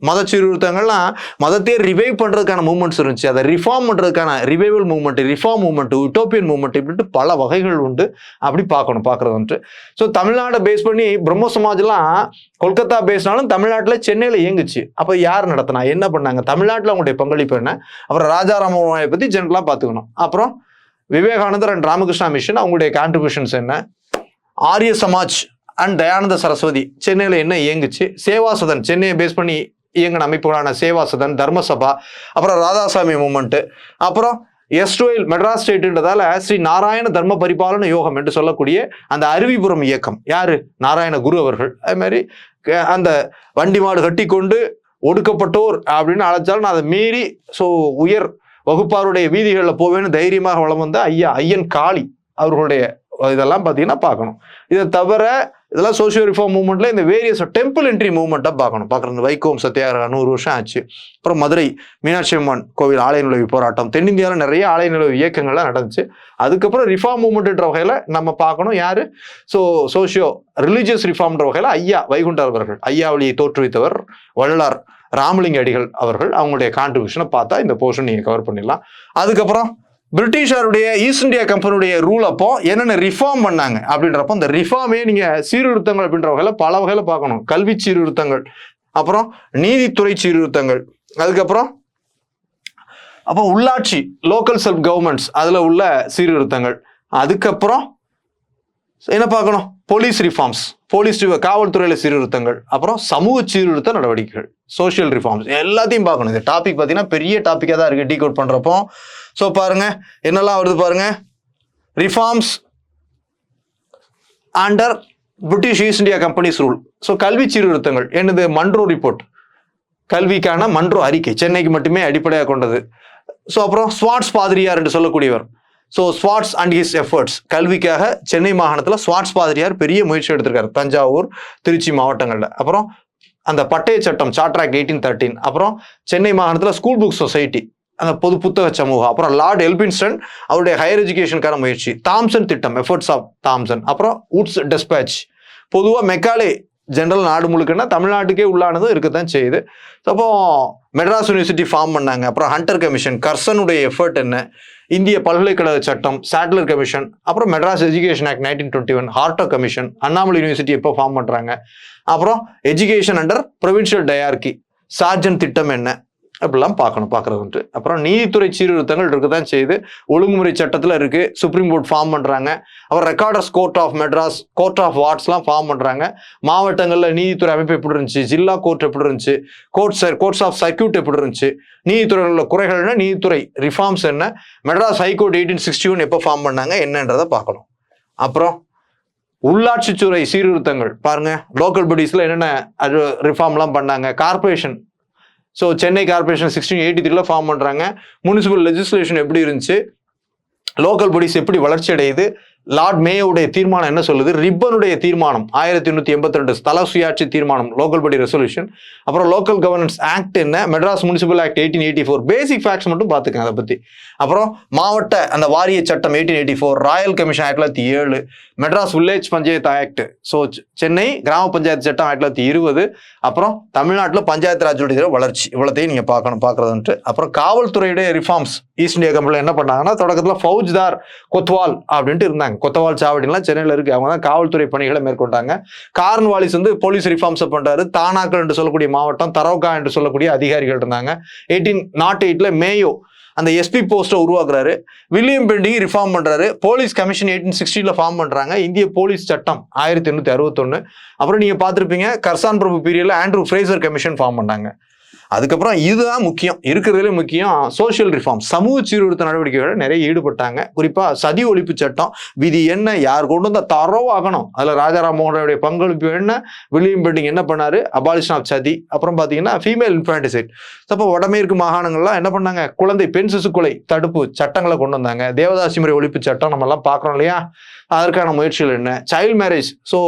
மத சீர்திருத்தங்கள்லாம் மதத்தையே ரிவைவ் பண்றதுக்கான மூவ்மெண்ட்ஸ் இருந்துச்சு, அதை ரிஃபார்ம் பண்றதுக்கான revival movement, reform movement, utopian movement, இப்படின்ட்டு பல வகைகள் உண்டு. அப்படி பார்க்கறது வந்துட்டு. ஸோ தமிழ்நாட்டை பேஸ் பண்ணி பிரம்ம சமாஜ்லாம் கொல்கத்தா பேஸ்னாலும் தமிழ்நாட்டில் சென்னையில் இயங்குச்சு. அப்போ யார் நடத்தினா, என்ன பண்ணாங்க, தமிழ்நாட்டில் அவங்களுடைய பங்களிப்பு என்ன, அப்புறம் ராஜாராமனை பற்றி ஜென்ரலாக பார்த்துக்கணும். அப்புறம் விவேகானந்தர் அண்ட் ராமகிருஷ்ணா மிஷன் அவங்களுடைய கான்ட்ரிபியூஷன்ஸ் என்ன, ஆரிய சமாஜ் அண்ட் தயானந்த சரஸ்வதி சென்னையில் என்ன இயங்குச்சு, சேவாசதன் சென்னையை பேஸ் பண்ணி இயங்கின அமைப்புகளான சேவாசதன், தர்மசபா, அப்புறம் ராதாசாமி மூமெண்ட், அப்புறம் எஸ்டுவைல் மெட்ராஸ் ஸ்டேட்ன்றதால ஸ்ரீ நாராயண தர்ம பரிபாலன யோகம் என்று சொல்லக்கூடிய அந்த அருவிபுரம் இயக்கம், யாரு, நாராயண குரு அவர்கள். அது மாதிரி அந்த வண்டி மாடு கட்டி கொண்டு ஒடுக்கப்பட்டோர் அப்படின்னு அழைச்சாலும் நான் அதை மீறி ஸோ உயர் வகுப்பாருடைய வீதிகளில் போவேன்னு தைரியமாக வளம் வந்த ஐயன் காளி அவர்களுடைய இதெல்லாம் பார்த்தீங்கன்னா பார்க்கணும். இதை தவிர இதெல்லாம் சோசியல் ரிஃபார்ம் மூவ்மெண்ட்ல இந்த வேரியஸ் டெம்பிள் என்ட்ரி மூவ்மெண்ட்டாக பார்க்கறது. வைகோம் சத்தியாகிரகம் 100 வருஷம் ஆச்சு. அப்புறம் மதுரை மீனாட்சி அம்மன் கோவில் ஆலய நுழைவு போராட்டம், தென்னிந்தியாவில் நிறைய ஆலய நுழைவு இயக்கங்கள்லாம் நடந்துச்சு. அதுக்கப்புறம் ரிஃபார்ம் மூவ்மெண்ட்ன்ற வகையில நம்ம பார்க்கணும் யாரு, ஸோ சோசியோ ரிலீஜியஸ் ரிஃபார்ம்ன்ற வகையில ஐயா வைகுண்டர் அவர்கள், ஐயாவளியை தோற்றுவித்தவர், வள்ளலார் ராமலிங்க அடிகள் அவர்கள் அவங்களுடைய கான்ட்ரிபியூஷனை பார்த்தா இந்த போர்ஷன் நீங்க கவர் பண்ணிடலாம். அதுக்கப்புறம் பிரிட்டிஷாருடைய ஈஸ்ட் இந்தியா கம்பெனியுடைய ரூல் அப்போ என்னென்ன ரிஃபார்ம் பண்ணாங்க அப்படின்றப்போ இந்த ரிஃபார்மே நீங்க சீர்திருத்தங்கள் அப்படின்ற வகையில பல வகையில பார்க்கணும். கல்வி சீர்திருத்தங்கள், அப்புறம் நீதித்துறை சீர்திருத்தங்கள், அதுக்கப்புறம் அப்போ உள்ளாட்சி லோக்கல் செல்ஃப் கவர்மெண்ட்ஸ் அதுல உள்ள சீர்திருத்தங்கள், அதுக்கப்புறம் என்ன பார்க்கணும் போலீஸ் ரிஃபார்ம்ஸ், காவல்துறையில சீர்திருத்தங்கள், அப்புறம் சமூக சீர்திருத்த நடவடிக்கைகள் சோசியல் ரிஃபார்ம்ஸ் எல்லாத்தையும் பார்க்கணும். இந்த டாபிக் பார்த்தீங்கன்னா பெரிய டாப்பிக்காக தான் இருக்கு டீகோட் பண்றப்போ. ஸோ பாருங்க என்னெல்லாம் வருது பாருங்க. Reforms under British East India companies rule. So கல்வி சீர்திருத்தங்கள் என்னது மன்றோ ரிப்போர்ட், கல்விக்கான மன்றோ அறிக்கை சென்னைக்கு மட்டுமே அடிப்படையாக கொண்டது. ஸோ அப்புறம் ஸ்வாட்ஸ் பாதிரியார் என்று சொல்லக்கூடியவர். So swords and his efforts, கல்விக்காக சென்னை மாகாணத்தில் ஸ்வாட்ஸ் பாதிரியார் பெரிய முயற்சி எடுத்திருக்காரு தஞ்சாவூர் திருச்சி மாவட்டங்களில். அப்புறம் அந்த பட்டய சட்டம் சார்ட்டர் ஆக்ட் 1813, அப்புறம் சென்னை மாகாணத்தில் ஸ்கூல் புக் சொசைட்டி அந்த பொது புத்தக சமூகம், அப்புறம் லார்ட் எல்பின்ஸ்டன் அவருடைய ஹையர் எஜுகேஷனுக்கான முயற்சி, தாம்சன் திட்டம் எஃபர்ட்ஸ் ஆஃப் தாம்சன், அப்புறம் உட்ஸ் டெஸ்பேட்ச். பொதுவாக மெக்காலே ஜெனரல் நாடு முழுக்கன்னா தமிழ்நாட்டுக்கே உள்ளானது இருக்கத்தான் செய்யுது. அப்போ மெட்ராஸ் யூனிவர்சிட்டி ஃபார்ம் பண்ணாங்க. அப்புறம் ஹண்டர் கமிஷன், கர்சனுடைய எஃபர்ட் என்ன, இந்திய பல்கலைக்கழக சட்டம், சாட்லர் கமிஷன், அப்புறம் Madras education act 1921, Hartog commission, Annamalai university எப்போ ஃபார்ம் பண்றாங்க, அப்புறம் education under provincial dyarchy, Sargent திட்டம் என்ன, அப்படிலாம் பார்க்கறது. அப்புறம் நீதித்துறை சீர்திருத்தங்கள் இருக்குதான் செய்யுது. ஒழுங்குமுறை சட்டத்தில் இருக்கு, சுப்ரீம் கோர்ட் ஃபார்ம் பண்றாங்க. அப்புறம் recorders court of Madras, court of வார்ட்ஸ்லாம் ஃபார்ம் பண்றாங்க. மாவட்டங்களில் நீதித்துறை அமைப்பு எப்படி இருந்துச்சு, ஜில்லா கோர்ட் எப்படி இருந்துச்சு, கோர்ட்ஸ் ஆஃப் சர்க்கியூட் எப்படி இருந்துச்சு, நீதித்துறையில் உள்ள குறைகள் என்ன, நீதித்துறை ரிஃபார்ம்ஸ் என்ன, மெட்ராஸ் ஹைகோர்ட் 1861 எப்போ ஃபார்ம் பண்ணாங்க என்னன்றதை பார்க்கணும். அப்புறம் உள்ளாட்சித்துறை சீர்திருத்தங்கள் பாருங்க, லோக்கல் பாடிஸ்ல என்னென்ன ரிஃபார்ம்லாம் பண்ணாங்க. Corporation, so Chennai corporation 1683 form பண்றாங்க. முனிசிபல் லெஜிஸ்லேஷன் எப்படி இருந்துச்சு, லோக்கல் பாடிஸ் எப்படி வளர்ச்சி அடையுது, லார்ட் மேயோடைய தீர்மானம் என்ன சொல்லுது, ரிப்பனுடைய தீர்மானம் 1882 ஸ்தல சுயாட்சி தீர்மானம் லோக்கல் பாடி ரெசல்யூஷன், அப்புறம் லோக்கல் கவர்னன்ஸ் ஆக்ட் என்ன, மெட்ராஸ் முனிசிபல் ஆக்ட் 1884, பேசிக் ஃபேக்ட்ஸ் மட்டும் பார்த்துக்கங்க அதை பத்தி. அப்புறம் மாவட்ட அந்த வாரிய சட்டம் 1884, Royal commission 1907, Madras village panchayat act, so Chennai கிராம பஞ்சாயத்து சட்டம் 1920, அப்புறம் தமிழ்நாட்டில் பஞ்சாயத்து ராஜுடைய வளர்ச்சி, இவ்வளோத்தையும் நீங்க பார்க்கறதுன்ட்டு. அப்புறம் காவல்துறையுடைய ரிஃபார்ம்ஸ் ஈஸ்ட் இந்தியா கம்பெனியில் என்ன பண்ணாங்கன்னா, தொடக்கத்தில் ஃபௌஜ்தார் கொத்வால் அப்படின்ட்டு இருந்தாங்க. கொத்தவால் சாவடிலாம் சென்னையில் இருக்கு, அவங்க தான் காவல்துறை பணிகளை மேற்கொண்டாங்க. கார்ன்வாலிஸ் வந்து போலீஸ் ரிஃபார்ம்ஸ் பண்றாரு. தானாக்கள் என்று சொல்லக்கூடிய மாவட்டம், தரோகா என்று சொல்லக்கூடிய அதிகாரிகள் இருந்தாங்க. 1808 மேயோ அந்த எஸ்பி போஸ்ட்டை உருவாக்குறாரு. வில்லியம் பெண்டிங் ரிஃபார்ம் பண்றாரு. போலீஸ் கமிஷன் 1860 ஃபார்ம் பண்றாங்க. இந்திய போலீஸ் சட்டம் 1861. அப்புறம் நீங்க பார்த்துருப்பீங்க கர்சான் பிரபு பீரியட்ல ஆண்ட்ரூ ஃப்ரேசர் கமிஷன் ஃபார்ம் பண்ணாங்க. அதுக்கப்புறம் இதுதான் முக்கியம், இருக்கிறதுல முக்கியம் சோசியல் ரிஃபார்ம், சமூக சீர்திருத்த நடவடிக்கைகள் நிறைய ஈடுபட்டாங்க. குறிப்பா சதி ஒழிப்பு சட்டம் விதி என்ன, யார் கொண்டு வந்தா தரவாகணும், அதுல ராஜாராம் மோகனுடைய பங்களிப்பு என்ன, வில்லியம் பெண்டிங் என்ன பண்ணாரு, அபாலிஷன் ஆஃப் சதி, அப்புறம் பாத்தீங்கன்னா ஃபீமேல் இன்ஃபான்டிசைட். அப்போ வடமேற்கு மாகாணங்கள்லாம் என்ன பண்ணாங்க, குழந்தை பெண் சிசு கொலை தடுப்பு சட்டங்களை கொண்டு வந்தாங்க. தேவதாசி முறை ஒழிப்பு சட்டம் நம்ம எல்லாம் பாக்குறோம் இல்லையா, அதற்கான முயற்சிகள் என்ன, சைல்ட் மேரேஜ், ஸோ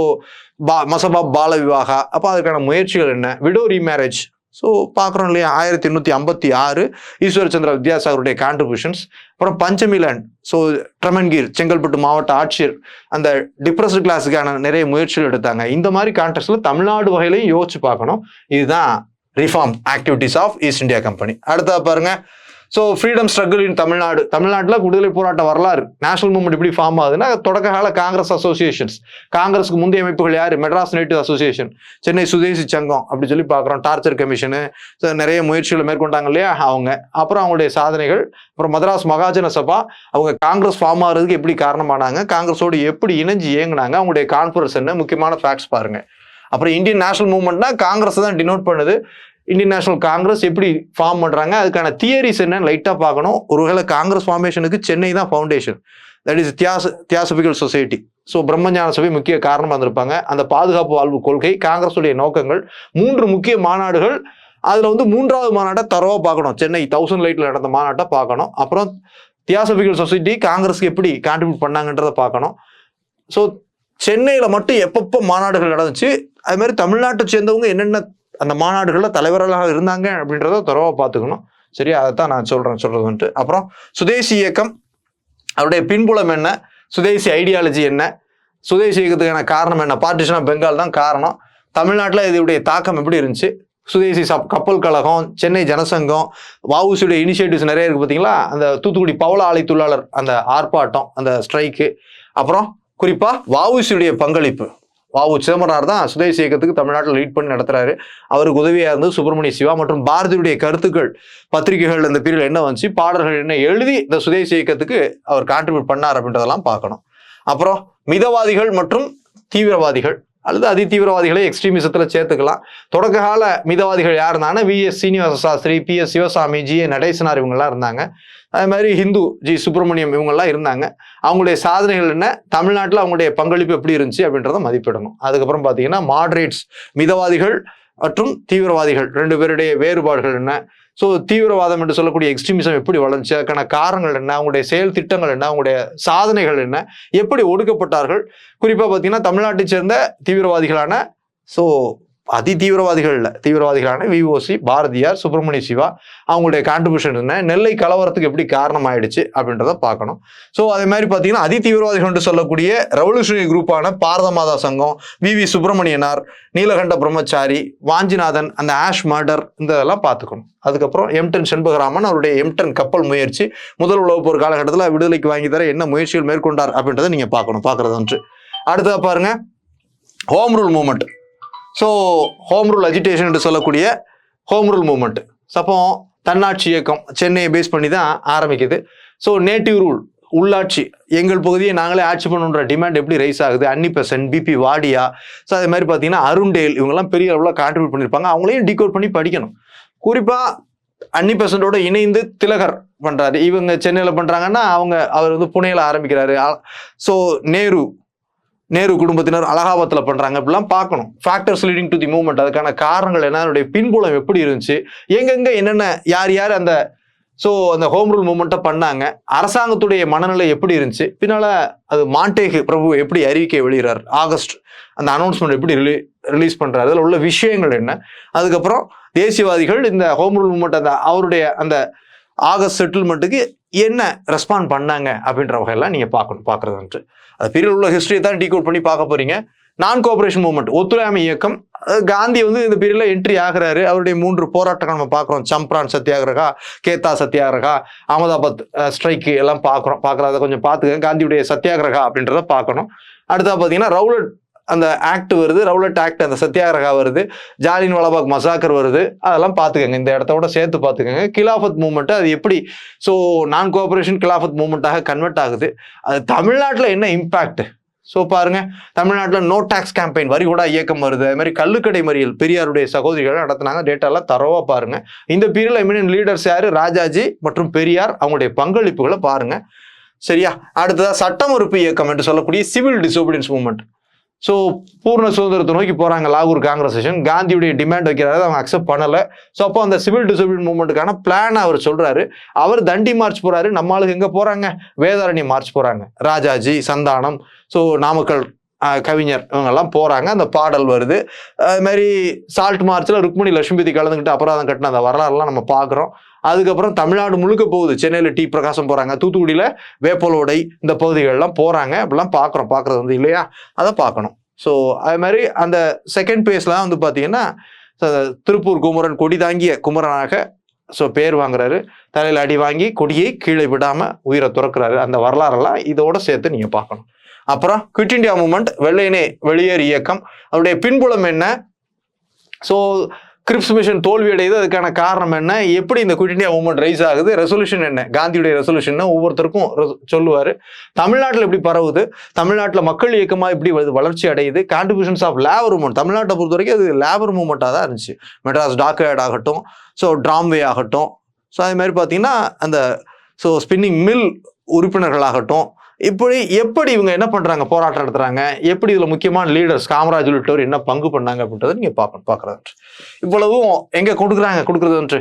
மசபா பால விவாகா, அப்போ அதற்கான முயற்சிகள் என்ன, விடோ ரீமேரேஜ், ஸோ பார்க்குறோம் இல்லையா. 1856 ஈஸ்வர் சந்திர வித்யாசாகருடைய கான்ட்ரிபியூஷன்ஸ். அப்புறம் பஞ்சமிலேண்ட், ஸோ ட்ரமன்கீர் செங்கல்பட்டு மாவட்ட ஆட்சியர் அந்த டிப்ரெஸ்டு கிளாஸுக்கான நிறைய முயற்சிகள் எடுத்தாங்க. இந்த மாதிரி கான்டெக்ட்ல தமிழ்நாடு வகையிலையும் யோசிச்சு பார்க்கணும். இதுதான் reform activities of east India company. அடுத்தா பாருங்க, ஸோ ஃப்ரீடம் ஸ்ட்ரகிள் இன் தமிழ்நாடு. தமிழ்நாட்டில் விடுதலை போராட்ட வரலாறு, நேஷனல் மூவ்மெண்ட் எப்படி ஃபார்ம் ஆகுதுன்னா, தொடக்க கால காங்கிரஸ் அசோசியேஷன்ஸ், காங்கிரஸுக்கு முந்தைய அமைப்புகள் யாரு, மெட்ராஸ் நேட்டிவ் அசோசியேஷன், சென்னை சுதேசி சங்கம் அப்படி சொல்லி பார்க்குறோம். டார்ச்சர் கமிஷனு, நிறைய முயற்சிகளை மேற்கொண்டாங்க இல்லையா அவங்க. அப்புறம் அவங்களுடைய சாதனைகள். அப்புறம் மதராஸ் மகாஜன சபா, அவங்க காங்கிரஸ் ஃபார்ம் ஆகிறதுக்கு எப்படி காரணமானாங்க, காங்கிரஸோடு எப்படி இணைஞ்சு இயங்கினாங்க, அவங்களுடைய கான்ஃபரன்ஸ் என்ன, முக்கியமான ஃபேக்ட்ஸ் பாருங்க. அப்புறம் இந்தியன் நேஷனல் மூவ்மெண்ட்னா காங்கிரஸ் தான் டினோட் பண்ணுது. இந்தியன் நேஷனல் காங்கிரஸ் எப்படி ஃபார்ம் பண்றாங்க, அதுக்கான தியரிஸ் என்ன லைட்டா பார்க்கணும். ஒருவேளை காங்கிரஸ் ஃபார்மேஷனுக்கு சென்னை தான் foundation, that is theosophical society. So பிரம்மஞான சபை முக்கிய காரணமாக இருந்திருப்பாங்க. அந்த பாதுகாப்பு வாழ்வு கொள்கை, காங்கிரஸுடைய நோக்கங்கள், 3 முக்கிய மாநாடுகள், அதுல வந்து 3வது மாநாட்டை தரவா பார்க்கணும். சென்னை 1000 லைட்ல நடந்த மாநாட்டை பார்க்கணும். அப்புறம் தியாசபிகல் சொசைட்டி காங்கிரஸ்க்கு எப்படி கான்ட்ரிபியூட் பண்ணாங்கன்றதை பார்க்கணும். ஸோ சென்னையில மட்டும் எப்பப்போ மாநாடுகள் நடந்துச்சு, அது மாதிரி தமிழ்நாட்டை சேர்ந்தவங்க என்னென்ன அந்த மாநாடுகளில் தலைவர்களாக இருந்தாங்க அப்படின்றத தரவா பார்த்துக்கணும். சரியா, அதைத்தான் நான் சொல்றது வந்துட்டு. அப்புறம் சுதேசி இயக்கம், அவருடைய பின்புலம் என்ன, சுதேசி ஐடியாலஜி என்ன, சுதேசி இயக்கத்துக்கான காரணம் என்ன, பார்ட்டிஷன் ஆஃப் பெங்கால் தான் காரணம், தமிழ்நாட்டில் இதோடைய தாக்கம் எப்படி இருந்துச்சு, சுதேசி கப்பல் கழகம், சென்னை ஜனசங்கம், வஉசியுடைய இனிஷியேட்டிவ்ஸ் நிறைய இருக்கு பார்த்தீங்களா. அந்த தூத்துக்குடி பவள ஆலை தொழிலாளர் அந்த ஆர்ப்பாட்டம், அந்த ஸ்ட்ரைக்கு, அப்புறம் குறிப்பா வஉசியுடைய பங்களிப்பு. வஉ சிதம்பரனார் தான் சுதேசி இயக்கத்துக்கு தமிழ்நாட்டில் லீட் பண்ணி நடத்துறாரு. அவருக்கு உதவியா இருந்து சுப்பிரமணிய சிவா மற்றும் பாரதியுடைய கருத்துக்கள் பத்திரிகைகள் இந்த பீரியட் என்ன வந்துச்சு, பாடல்கள் என்ன எழுதி இந்த சுதேசி இயக்கத்துக்கு அவர் கான்ட்ரிபியூட் பண்ணார் அப்படின்றதெல்லாம் பார்க்கணும். அப்புறம் மிதவாதிகள் மற்றும் தீவிரவாதிகள் அல்லது அதி தீவிரவாதிகளை எக்ஸ்ட்ரீமிசத்துல சேர்த்துக்கலாம். தொடக்க கால மிதவாதிகள் யார் இருந்தாங்கன்னா VS Srinivasa Shastri, PS Sivasamy, GA Natesanar இவங்கெல்லாம் இருந்தாங்க. அதே மாதிரி ஹிந்து G சுப்பிரமணியம் இவங்கெல்லாம் இருந்தாங்க. அவங்களுடைய சாதனைகள் என்ன, தமிழ்நாட்டில் அவங்களுடைய பங்களிப்பு எப்படி இருந்துச்சு அப்படின்றத மதிப்பிடணும். அதுக்கப்புறம் பார்த்தீங்கன்னா மாடரேட்ஸ், மிதவாதிகள் மற்றும் தீவிரவாதிகள் 2 பேருடைய வேறுபாடுகள் என்ன, ஸோ தீவிரவாதம் என்று சொல்லக்கூடிய எக்ஸ்ட்ரீமிசம் எப்படி வளர்ந்துச்சு, அதுக்கான காரணங்கள் என்ன, அவங்களுடைய செயல் திட்டங்கள் என்ன, அவங்களுடைய சாதனைகள் என்ன, எப்படி ஒடுக்கப்பட்டார்கள். குறிப்பாக பார்த்தீங்கன்னா தமிழ்நாட்டை சேர்ந்த தீவிரவாதிகளான, ஸோ அதி தீவிரவாதிகள் இல்லை, தீவிரவாதிகளான VOC, பாரதியார், சுப்பிரமணிய சிவா அவங்களுடைய கான்ட்ரிபியூஷன் என்ன, நெல்லை கலவரத்துக்கு எப்படி காரணம் ஆயிடுச்சு அப்படின்றத பார்க்கணும். ஸோ அதே மாதிரி பார்த்தீங்கன்னா அதி தீவிரவாதிகள் என்று சொல்லக்கூடிய ரெவல்யூஷனரி குரூப்பான பாரத மாதா சங்கம், VV சுப்பிரமணியனார், நீலகண்ட பிரம்மச்சாரி, வாஞ்சிநாதன், அந்த ஆஷ் மர்டர், இந்த இதெல்லாம் பார்த்துக்கணும். அதுக்கப்புறம் M10 செண்பகராமன் அவருடைய M10 கப்பல் முயற்சி, முதல் உலகப் போர் காலகட்டத்தில் விடுதலைக்கு வாங்கி தர என்ன முயற்சிகள் மேற்கொண்டார் அப்படின்றத நீங்க பார்க்கணும். பார்க்கறது ஒன்று. அடுத்ததா பாருங்க home rule movement. So home rule agitation என்று சொல்லக்கூடிய ஹோம் ரூல் மூவ்மெண்ட், அப்போ தன்னாட்சி இயக்கம் சென்னையை பேஸ் பண்ணி தான் ஆரம்பிக்குது. ஸோ நேட்டிவ் ரூல், உள்ளாட்சி, எங்கள் பகுதியை நாங்களே ஆட்சி பண்ணுன்ற டிமாண்ட் எப்படி ரைஸ் ஆகுது. அன்னிபெசன்ட், BP வாடியா, ஸோ அதே மாதிரி பார்த்தீங்கன்னா அருண்டேல் இவங்கெல்லாம் பெரிய அளவில் கான்ட்ரிபியூட் பண்ணியிருப்பாங்க. அவங்களையும் டீகோட் பண்ணி படிக்கணும். குறிப்பாக அன்னிபெசன்டோட இணைந்து திலகர் பண்றாரு. இவங்க சென்னையில் பண்றாங்கன்னா அவர் வந்து புனேல ஆரம்பிக்கிறாரு. ஸோ நேரு குடும்பத்தினர் அலகாபாத்தில் பண்றாங்க. இப்படிலாம் பார்க்கணும். Factors leading to the movement, அதுக்கான காரணங்கள் என்ன, அதனுடைய பின்புலம் எப்படி இருந்துச்சு, எங்கெங்க என்னென்ன யார் அந்த அந்த ஹோம் ரூல் மூவ்மெண்ட்டை பண்ணாங்க, அரசாங்கத்துடைய மனநிலை எப்படி இருந்துச்சு, பின்னால அது மாண்டேகு பிரபு எப்படி அறிவிக்கை வெளியிறார், ஆகஸ்ட் அந்த அனௌன்ஸ்மெண்ட் எப்படி ரிலீஸ் பண்றாரு, அதில் உள்ள விஷயங்கள் என்ன. அதுக்கப்புறம் தேசியவாதிகள் இந்த ஹோம் ரூல் மூவ்மெண்ட் அவருடைய அந்த ஆகஸ்ட் செட்டில்மெண்ட்டுக்கு என்ன ரெஸ்பாண்ட் பண்ணாங்க அப்படின்ற வகையெல்லாம் நீங்க பார்க்கறது. அது பீரியட் உள்ள ஹிஸ்டரியை தான் டீகோட் பண்ணி பார்க்க போறீங்க. நான் கோஆபரேஷன் மூவ்மெண்ட், ஒத்துழையாமை இயக்கம், காந்தி வந்து இந்த பீரியட்ல என்ட்ரி ஆகிறாரு. அவருடைய 3 போராட்டங்கள் நம்ம பார்க்குறோம். சம்ப்ரான் சத்தியாகிரகா, கேத்தா சத்தியாகிரகா, அகமதாபாத் ஸ்ட்ரைக்கு எல்லாம் பார்க்குறத கொஞ்சம் பார்த்துக்கங்க. காந்தியுடைய சத்தியாகிரகா அப்படின்றத பார்க்கணும். அடுத்தா பார்த்தீங்கன்னா ரவுலட் அந்த ஆக்ட் வருது, ரவுலட் ஆக்ட், அந்த சத்தியாகிரகா வருது, ஜாலியன் வாலாபாக் மசாக்கர் வருது, அதெல்லாம் பார்த்துக்கங்க. இந்த இடத்தோட சேர்த்து பார்த்துக்கங்க. கிலாஃபத் மூவ்மெண்ட் அது எப்படி நான் கோஆபரேஷன் கிலாஃபத் மூவ்மெண்ட்டாக கன்வெர்ட் ஆகுது, அது தமிழ்நாட்டில் என்ன இம்பாக்ட். பாருங்க, தமிழ்நாட்டில் நோ டாக்ஸ் கேம்பெயின், வரிகூடா இயக்கம் வருது. அது மாதிரி கள்ளுக்கடை மறியல் பெரியாருடைய சகோதரிகள் நடத்தினாங்க. டேட்டாலாம் தரவா பாருங்க. இந்த பீரியட்ல எமினன்ட் லீடர்ஸ் யாரு, ராஜாஜி மற்றும் பெரியார், அவங்களுடைய பங்களிப்புகளை பாருங்க. சரியா? அடுத்ததா சட்ட மறுப்பு இயக்கம் என்று சொல்லக்கூடிய சிவில் டிசோபீடியன்ஸ் மூவ்மெண்ட். பூர்ண சுதந்திரத்தை நோக்கி போறாங்க. லாகூர் காங்கிரஸ் செஷன், காந்தியுடைய டிமாண்ட் வைக்கிறாரு, அவங்க அக்செப்ட் பண்ணல. அப்போ அந்த சிவில் டிசோபீடியன்ஸ் மூவ்மெண்ட்டுக்கான பிளான் அவர் சொல்றாரு. அவர் தண்டி மார்ச் போறாரு. நம்ம ஆளுக்கு எங்க போறாங்க, வேதாரண்ய மார்ச் போறாங்க. ராஜாஜி, சந்தானம், நாமக்கல் கவிஞர் இவங்கெல்லாம் போறாங்க. அந்த பாடல் வருது. அது மாதிரி சால்ட் மார்ச்ல ருக்மணி லட்சுமிபதி கலந்துக்கிட்டு அபராதம் கட்டின அந்த வரலாறுலாம் நம்ம பார்க்குறோம். அதுக்கப்புறம் தமிழ்நாடு முழுக்க போகுது. சென்னையில் டி பிரகாசம் போறாங்க, தூத்துக்குடியில வேப்பலோடை, இந்த பகுதிகளெல்லாம் போறாங்க. அப்படிலாம் பார்க்கறது வந்து இல்லையா, அதை பார்க்கணும். அது மாதிரி அந்த செகண்ட் பேஸ்லாம் வந்து பார்த்தீங்கன்னா திருப்பூர் குமரன் கொடி தாங்கிய குமரனாக பேர் வாங்குறாரு. தலையில் அடி வாங்கி கொடியை கீழே விடாம உயிரை துறக்கிறாரு. அந்த வரலாறெல்லாம் இதோட சேர்த்து நீங்க பார்க்கணும். அப்புறம் குவிட் இண்டியா மூவ்மெண்ட், வெள்ளையனே வெளியேறு இயக்கம், அவருடைய பின்புலம் என்ன, கிரிப்ஸ் மிஷன் தோல்வி அடையுது, அதுக்கான காரணம் என்ன, எப்படி இந்த குவிட் இண்டியா மூவ்மெண்ட் ரைஸ் ஆகுது, ரெசல்யூஷன் என்ன, காந்தியுடைய ரெசல்யூஷன் ஒவ்வொருத்தருக்கும் சொல்லுவாரு. தமிழ்நாட்டில் எப்படி பரவுது, தமிழ்நாட்டில் மக்கள் இயக்கமா எப்படி வளர்ச்சி அடையுது, கான்ட்ரிபியூஷன்ஸ் ஆஃப் லேபர் மூவ்மெண்ட். தமிழ்நாட்டை பொறுத்த வரைக்கும் அது லேபர் மூவ்மெண்ட்டாக தான் இருந்துச்சு. மெட்ராஸ் டாக்யார்ட் ஆகட்டும், ட்ராம்வே ஆகட்டும், அதே மாதிரி பார்த்தீங்கன்னா அந்த ஸ்பின்னிங் மில் உறுப்பினர்களாகட்டும், எப்படி இவங்க என்ன பண்றாங்க, போராட்டம் நடத்துறாங்க, எப்படி இதுல முக்கியமான லீடர்ஸ் காமராஜ் உள்ளிட்டோர் என்ன பங்கு பண்ணாங்க அப்படின்றத நீங்க பார்க்கறது. இவ்வளவும் எங்க கொடுக்குறது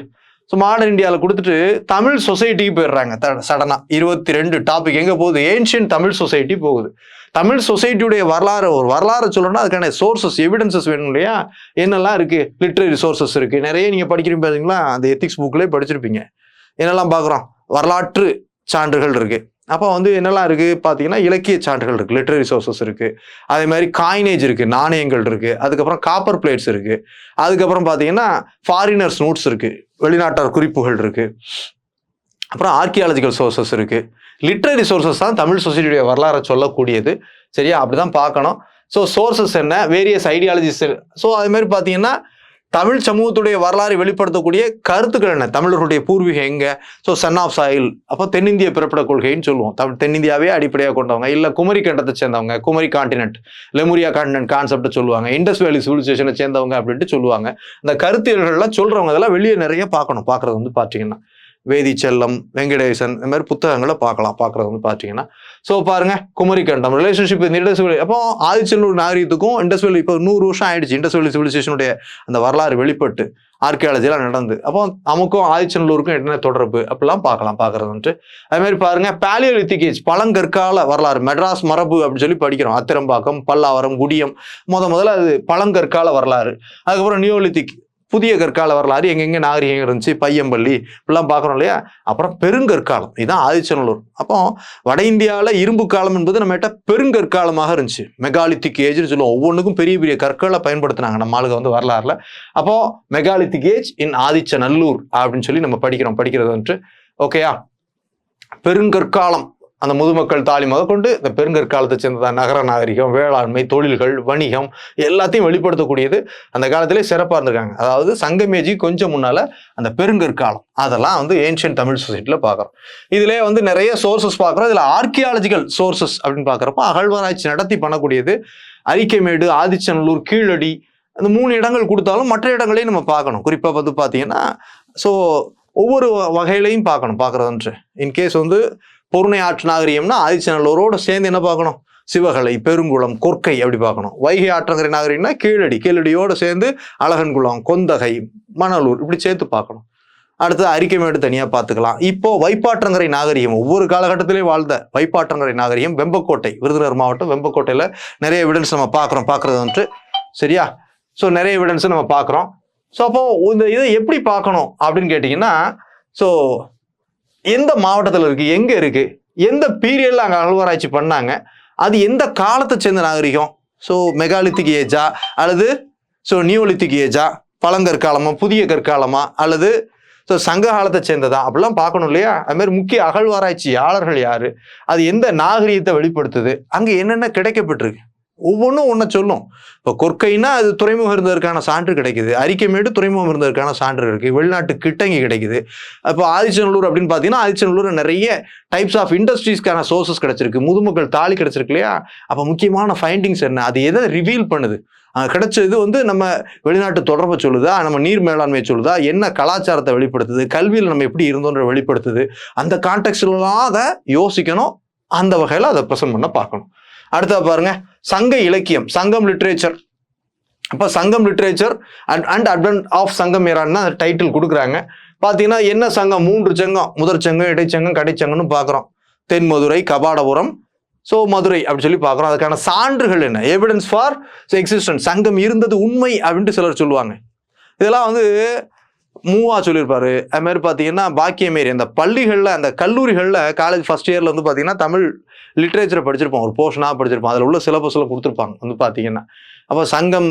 மாடர்ன் இந்தியாவில் கொடுத்துட்டு தமிழ் சொசைட்டிக்கு போயிடுறாங்க. சடனா 22 டாபிக் எங்க போகுது, ஏன்ஷியன்ட் தமிழ் சொசைட்டி போகுது. தமிழ் சொசைட்டியுடைய வரலாறு சொல்லணும்னா அதுக்கான சோர்சஸ், எவிடன்சஸ் வேணும் இல்லையா. என்னெல்லாம் இருக்கு, லிட்ரரி சோர்சஸ் இருக்கு, நிறைய நீங்க படிக்கிறீங்க பாத்தீங்களா, அந்த எத்திக்ஸ் புக்லேயே படிச்சிருப்பீங்க. என்னெல்லாம் பார்க்குறோம், வரலாற்று சான்றுகள் இருக்கு. அப்போ வந்து என்னெல்லாம் இருக்கு பார்த்தீங்கன்னா, இலக்கிய சான்றுகள் இருக்கு, லிட்டரரி சோர்சஸ் இருக்கு. அதே மாதிரி காயினேஜ் இருக்கு, நாணயங்கள் இருக்கு. அதுக்கப்புறம் காப்பர் பிளேட்ஸ் இருக்கு. அதுக்கப்புறம் பார்த்தீங்கன்னா, ஃபாரினர்ஸ் நோட்ஸ் இருக்கு, வெளிநாட்டார் குறிப்புகள் இருக்கு. அப்புறம் ஆர்கியாலஜிக்கல் சோர்சஸ் இருக்கு. லிட்ரரி சோர்சஸ் தான் தமிழ் சொசைட்டியுடைய வரலாறை சொல்லக்கூடியது. சரியா? அப்படிதான் பார்க்கணும். ஸோ சோர்சஸ் என்ன, வேரியஸ் ஐடியாலஜிஸ். ஸோ அது மாதிரி பார்த்தீங்கன்னா, தமிழ் சமூகத்துடைய வரலாறை வெளிப்படுத்தக்கூடிய கருத்துக்கள் என்ன, தமிழர்களுடைய பூர்வீகம் எங்க, ஸோ சன் ஆஃப் சாயில், அப்போ தென்னிந்திய பிறப்பிட கொள்கைன்னு சொல்லுவோம். தென்னிந்தியாவே அடிப்படையாக கொண்டவங்க, இல்லை குமரி கண்டத்தை சேர்ந்தவங்க, Kumari continent, Lemuria continent concept சொல்லுவாங்க, இண்டஸ் வேலி சிவிலைசேஷனை சேர்ந்தவங்க அப்படின்ட்டு சொல்லுவாங்க. இந்த கருத்தியல்கள்லாம் சொல்றவங்க இதெல்லாம் வெளியே நிறைய பார்க்கணும். பார்க்கறது வந்து பார்த்தீங்கன்னா வேதி செல்லம், வெங்கடேசன், இந்த மாதிரி புத்தகங்களை பார்க்கறது வந்து பார்த்தீங்கன்னா. ஸோ பாருங்க, குமரி கண்டம் ரிலேஷன்ஷிப் இந்த இண்டஸ் வேலி. அப்போ ஆதிச்சநல்லூர் நாகரிகத்துக்கும் இண்டஸ் வேலி இப்போ 100 வருஷம் ஆயிடுச்சு. இண்டஸ் வேலி சிவிலைசேஷனுடைய அந்த வரலாறு வெளிப்பட்டு ஆர்கியாலஜிலாம் நடந்து, அப்போ நமக்கும் ஆதிச்சநல்லூருக்கும் என்ன தொடர்பு அப்படிலாம் பார்க்கறது வந்துட்டு. அதே மாதிரி பாருங்க, பேலியோலித்திக் ஏஜ், பழங்கற்கால வரலாறு, மெட்ராஸ் மரபு அப்படின்னு சொல்லி படிக்கிறோம். அத்திரம்பாக்கம், பல்லாவரம், குடியம், முதல்ல அது பழங்கற்கால வரலாறு. அதுக்கப்புறம் நியோலித்திக், புதிய கற்கால வரலாறு, எங்கெங்க நாகரிகம் இருந்துச்சு, பையம்பள்ளி இப்படிலாம் பார்க்குறோம் இல்லையா. அப்புறம் பெருங்கற்காலம், இதுதான் ஆதிச்சநல்லூர். அப்போ வட இந்தியாவில் இரும்பு காலம் என்பது நம்மகிட்ட பெருங்கற்காலமாக இருந்துச்சு. மெகாலித்திக் ஏஜ்னு சொல்லுவோம். ஒவ்வொன்றுக்கும் பெரிய பெரிய கற்களை பயன்படுத்தினாங்க நம்ம ஆளுங்க வந்து வரலாறுல. அப்போ மெகாலித்திக் ஏஜ் இன் ஆதிச்சநல்லூர் அப்படின்னு சொல்லி நம்ம படிக்கிறது வந்துட்டு. ஓகேயா? பெருங்கற்காலம், அந்த முதுமக்கள் தாலி முதற்கொண்டு இந்த பெருங்கற்காலத்தை சேர்ந்ததான் நகர நாகரிகம், வேளாண்மை, தொழில்கள், வணிகம் எல்லாத்தையும் வெளிப்படுத்தக்கூடியது அந்த காலத்திலே சிறப்பாக இருந்திருக்காங்க. அதாவது சங்கமேஜி கொஞ்சம் முன்னால அந்த பெருங்கற்காலம், அதெல்லாம் வந்து ஏன்ஷியன்ட் தமிழ் சொசைட்டியில் பார்க்குறோம். இதிலே வந்து நிறைய சோர்சஸ் பார்க்குறோம். இதில் ஆர்கியாலஜிக்கல் சோர்சஸ் அப்படின்னு பார்க்குறப்போ அகழ்வாராய்ச்சி நடத்தி பண்ணக்கூடியது அரிக்கைமேடு, ஆதிச்சநல்லூர், கீழடி, அந்த 3 இடங்கள் கொடுத்தாலும் மற்ற இடங்களையும் நம்ம பார்க்கணும். குறிப்பாக வந்து பார்த்தீங்கன்னா, ஸோ ஒவ்வொரு வகையிலையும் பார்க்கறது. இன்கேஸ் வந்து பொருணை ஆற்று நாகரிகம்னா ஆதிச்சநல்லூரோட சேர்ந்து என்ன பார்க்கணும், சிவகலை, பெருங்குளம், கொற்கை அப்படி பார்க்கணும். வைகை ஆற்றங்கரை நாகரிகம்னா கீழடியோட சேர்ந்து அழகன்குளம், கொந்தகை, மணலூர் இப்படி சேர்த்து பார்க்கணும். அடுத்து அரிக்கைமேடு தனியாக பார்த்துக்கலாம். இப்போ வைப்பாற்றங்கரை நாகரிகம், ஒவ்வொரு காலகட்டத்திலேயும் வாழ்ந்த வைப்பாற்றங்கரை நாகரிகம், வெம்பக்கோட்டை, விருதுநகர் மாவட்டம் வெம்பக்கோட்டையில் நிறைய எவிடன்ஸ் நம்ம பார்க்கறது வந்துட்டு. சரியா? ஸோ நிறைய எவிடன்ஸ் நம்ம பார்க்குறோம். ஸோ அப்போ இந்த இதை எப்படி பார்க்கணும் அப்படின்னு கேட்டிங்கன்னா, ஸோ எந்த மாவட்டத்தில் இருக்கு, எங்க இருக்கு, எந்த பீரியட்ல அங்கே அகழ்வாராய்ச்சி பண்ணாங்க, அது எந்த காலத்தை சேர்ந்த நாகரிகம், ஸோ மெகாலித்திக் ஏஜா அல்லது ஸோ நியோலித்திக் ஏஜா, பழங்கற்காலமா, புதிய கற்காலமா, அல்லது ஸோ சங்க காலத்தை சேர்ந்ததா, அப்படிலாம் பார்க்கணும் இல்லையா. அது மாதிரி முக்கிய அகழ்வாராய்ச்சியாளர்கள் யாரு, அது எந்த நாகரிகத்தை வெளிப்படுத்துது, அங்கே என்னென்ன கிடைக்கப்பட்டிருக்கு, ஒவ்வொன்றும் ஒன்றை சொல்லும். இப்போ கொற்கைன்னா அது துறைமுகம் இருந்ததற்கான சான்று கிடைக்குது, அரிக்கைமேடு துறைமுகம் இருந்ததற்கான சான்று இருக்குது, வெளிநாட்டு கிட்டங்கி கிடைக்குது. அப்போ ஆதிச்சநல்லூர் அப்படின்னு பார்த்தீங்கன்னா ஆதிச்சநல்லூர் நிறைய டைப்ஸ் ஆஃப் இண்டஸ்ட்ரீஸ்க்கான சோர்சஸ் கிடைச்சிருக்கு, முதுமக்கள் தாலி கிடைச்சிருக்கு இல்லையா. அப்போ முக்கியமான ஃபைண்டிங்ஸ் என்ன, அது எதை ரிவீல் பண்ணுது, கிடைச்சது வந்து நம்ம வெளிநாட்டு தொடர்பை சொல்லுதா, நம்ம நீர் மேலாண்மையை சொல்லுதா, என்ன கலாச்சாரத்தை வெளிப்படுத்துது, கல்வியில் நம்ம எப்படி இருந்தோன்ற வெளிப்படுத்துது, அந்த கான்டெக்ட்லாம் அதை யோசிக்கணும். அந்த வகையில் அதை ப்ரெசென்ட் பண்ண பார்க்கணும். அடுத்த பாருங்க, சங்க இலக்கியம், சங்கம் லிட்ரேச்சர். அப்போ சங்கம் லிட்ரேச்சர் அண்ட் அட்வென்ட் ஆஃப் சங்கம் ஏரான்னு அந்த டைட்டில் கொடுக்குறாங்க. பார்த்தீங்கன்னா என்ன சங்கம், 3 சங்கம், முதற் சங்கம், இடைச்சங்கம், கடைச்சங்கம்னு பார்க்குறோம். தென்மதுரை, கபாடபுரம், ஸோ மதுரை அப்படி சொல்லி பார்க்குறோம். அதுக்கான சான்றுகள் என்ன, எவிடன்ஸ் ஃபார் எக்ஸிஸ்டன்ஸ், சங்கம் இருந்தது உண்மை அப்படின்ட்டு சிலர் சொல்லுவாங்க. இதெல்லாம் வந்து மூவா சொல்லியிருப்பாரு. அது மாதிரி பார்த்தீங்கன்னா பாக்கியமேரி, அந்த பள்ளிகளில், அந்த கல்லூரிகளில், காலேஜ் ஃபர்ஸ்ட் இயரில் வந்து பார்த்தீங்கன்னா தமிழ் லிட்ரேச்சரை படிச்சிருப்போம், ஒரு போர்ஷனாக படிச்சிருப்போம். அதில் உள்ள சிலபஸ்லாம் கொடுத்துருப்பாங்க வந்து பார்த்தீங்கன்னா. அப்போ சங்கம்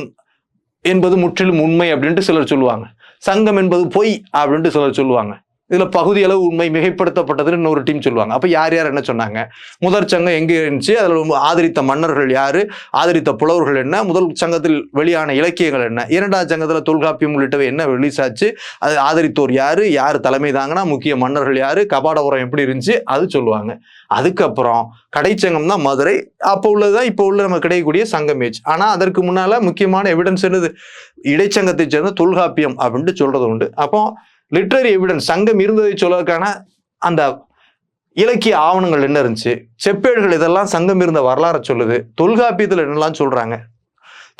என்பது முற்றிலும் உண்மை அப்படின்ட்டு சிலர் சொல்லுவாங்க, சங்கம் என்பது பொய் அப்படின்ட்டு சிலர் சொல்லுவாங்க. இதில் பகுதி அளவு உண்மை மிகைப்படுத்தப்பட்டதுன்னு இன்னொரு டீம் சொல்லுவாங்க. அப்போ யார் என்ன சொன்னாங்க, முதற் சங்கம் எங்கே இருந்துச்சு, அதில் ஆதரித்த மன்னர்கள் யாரு, ஆதரித்த புலவர்கள் என்ன, முதல் சங்கத்தில் வெளியான இலக்கியங்கள் என்ன, 2ஆம் சங்கத்தில் தொல்காப்பியம் உள்ளிட்டவை என்ன ரிலீஸ் ஆச்சு, அது ஆதரித்தோர் யாரு, யார் தலைமை தாங்கன்னா, முக்கிய மன்னர்கள் யாரு, கபாடபுரம் எப்படி இருந்துச்சு அது சொல்லுவாங்க. அதுக்கப்புறம் கடைச்சங்கம் தான் மதுரை, அப்போ உள்ளதுதான் இப்போ உள்ள நம்ம கிடைக்கக்கூடிய சங்கம் ஏஜ். ஆனால் அதற்கு முன்னால முக்கியமான எவிடன்ஸ் என்னது, இடைச்சங்கத்தை சேர்ந்த தொல்காப்பியம் அப்படின்ட்டு சொல்றது உண்டு. அப்போ லிட்ரரி எவிடன்ஸ், சங்கம் இருந்ததை சொல்வதற்கான அந்த இலக்கிய ஆவணங்கள் என்ன இருந்துச்சு, செப்பேடுகள், இதெல்லாம் சங்கம் இருந்த வரலாறை சொல்லுது. தொல்காப்பியத்தில் என்னெல்லாம் சொல்றாங்க,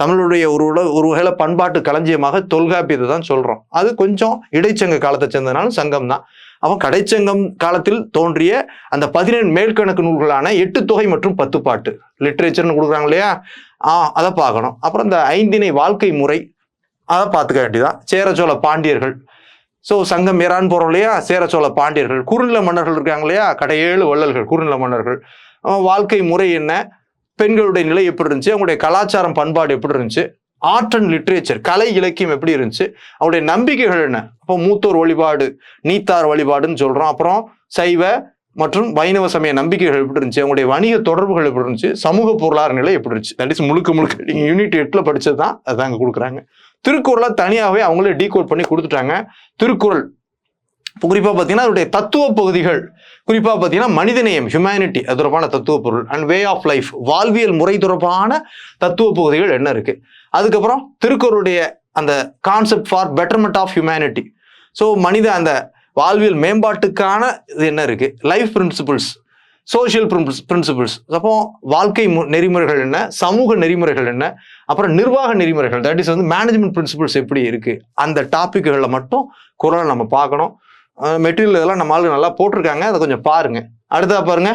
தமிழுடைய ஒரு வகையில பண்பாட்டு களஞ்சியமாக தொல்காப்பியத்தை தான் சொல்றோம். அது கொஞ்சம் இடைச்சங்க காலத்தை சேர்ந்ததுனால சங்கம் தான். அவன் கடைச்சங்கம் காலத்தில் தோன்றிய அந்த 17 மேல்கணக்கு நூல்களான 8 தொகை மற்றும் 10 பாட்டு லிட்ரேச்சர்னு கொடுக்குறாங்க இல்லையா, அதை பார்க்கணும். அப்புறம் இந்த 5 திணை வாழ்க்கை முறை, அதை பார்த்துக்க வேண்டியதான். சேர சோழ பாண்டியர்கள், ஸோ சங்கம் ஏறான்னு போகிறோம் இல்லையா, சேர சோழ பாண்டியர்கள், குறுநில மன்னர்கள் இருக்காங்க இல்லையா, கடையேழு வள்ளல்கள், குறுநில மன்னர்கள். வாழ்க்கை முறை என்ன, பெண்களுடைய நிலை எப்படி இருந்துச்சு, அவங்களுடைய கலாச்சாரம் பண்பாடு எப்படி இருந்துச்சு, ஆர்ட் அண்ட் லிட்ரேச்சர் கலை இலக்கியம் எப்படி இருந்துச்சு, அவருடைய நம்பிக்கைகள் என்ன. அப்போ மூத்தோர் வழிபாடு, நீத்தார் வழிபாடுன்னு சொல்றோம். அப்புறம் சைவ மற்றும் வைணவ சமய நம்பிக்கைகள் எப்படி இருந்துச்சு, அவங்களுடைய வணிக தொடர்புகள் எப்படி இருந்துச்சு, சமூக பொருளாதார நிலை எப்படி இருந்துச்சு. தட் இஸ் முழுக்க நீங்க யூனிட் 8ல படிச்சது தான் அதாங்க கொடுக்குறாங்க. திருக்குறளை தனியாகவே அவங்களே டீகோட் பண்ணி கொடுத்துட்டாங்க. திருக்குறள் குறிப்பா பார்த்தீங்கன்னா அதோடைய தத்துவ பகுதிகள், குறிப்பா பார்த்தீங்கன்னா மனிதநேயம், ஹியூமனிட்டி, அது தொடர்பான தத்துவ பொருள் அண்ட் வே ஆஃப் லைஃப், வாழ்வியல் முறை தொடர்பான தத்துவ பகுதிகள் என்ன இருக்கு. அதுக்கப்புறம் திருக்குறளுடைய அந்த concept for betterment of humanity, so மனித அந்த வாழ்வியல் மேம்பாட்டுக்கான இது என்ன இருக்கு, லைஃப் பிரின்சிபிள்ஸ், சோசியல் பிரின்சிபிள்ஸ், அப்போ வாழ்க்கை நெறிமுறைகள் என்ன, சமூக நெறிமுறைகள் என்ன, அப்புறம் நிர்வாக நெறிமுறைகள், தட் இஸ் வந்து மேனேஜ்மெண்ட் பிரின்சிபிள்ஸ் எப்படி இருக்கு. அந்த டாபிக்களில் மட்டும் குறளை நம்ம பார்க்கணும். மெட்டீரியல் இதெல்லாம் நம்ம ஆளுங்க நல்லா போட்டிருக்காங்க, அதை கொஞ்சம் பாருங்க. அடுத்தா பாருங்க,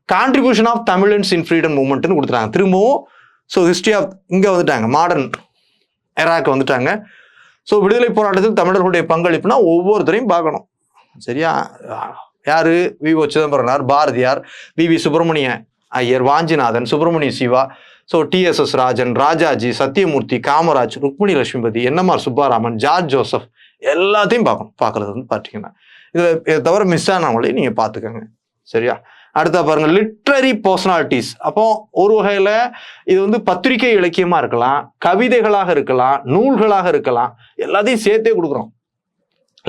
கான்ட்ரிபியூஷன் ஆஃப் தமிழன்ஸ் இன் ஃப்ரீடம் மூவ்மெண்ட்னு கொடுத்துட்டாங்க. திரும்பவும் ஸோ ஹிஸ்ட்ரி ஆஃப் இங்கே வந்துட்டாங்க, மாடர்ன் எராக்கு வந்துட்டாங்க. ஸோ விடுதலை போராட்டத்தில் தமிழர்களுடைய பங்களிப்புனா ஒவ்வொருத்தரையும் பார்க்கணும். சரியா, யாரு, VO. Chidambaranar, Bharathiyar, VV. Subramania Iyer, Vanchinathan, Subramania Siva, so TSS. Rajan, Rajaji, Sathyamurthy, Kamaraj, Rukmini Lakshmipathi, NMR. Subbaraman, George Joseph, எல்லாத்தையும் பார்க்கணும். பார்க்கறது வந்து பார்த்தீங்கன்னா இதை தவிர மிஸ் ஆனவங்களையும் நீங்கள் பார்த்துக்கோங்க. சரியா, அடுத்த பாருங்க, லிட்ரரி பர்சனாலிட்டிஸ். அப்போ ஒரு வகையில் இது வந்து பத்திரிகை இலக்கியமா இருக்கலாம், கவிதைகளாக இருக்கலாம், நூல்களாக இருக்கலாம், எல்லாத்தையும் சேர்த்தே கொடுக்குறோம்.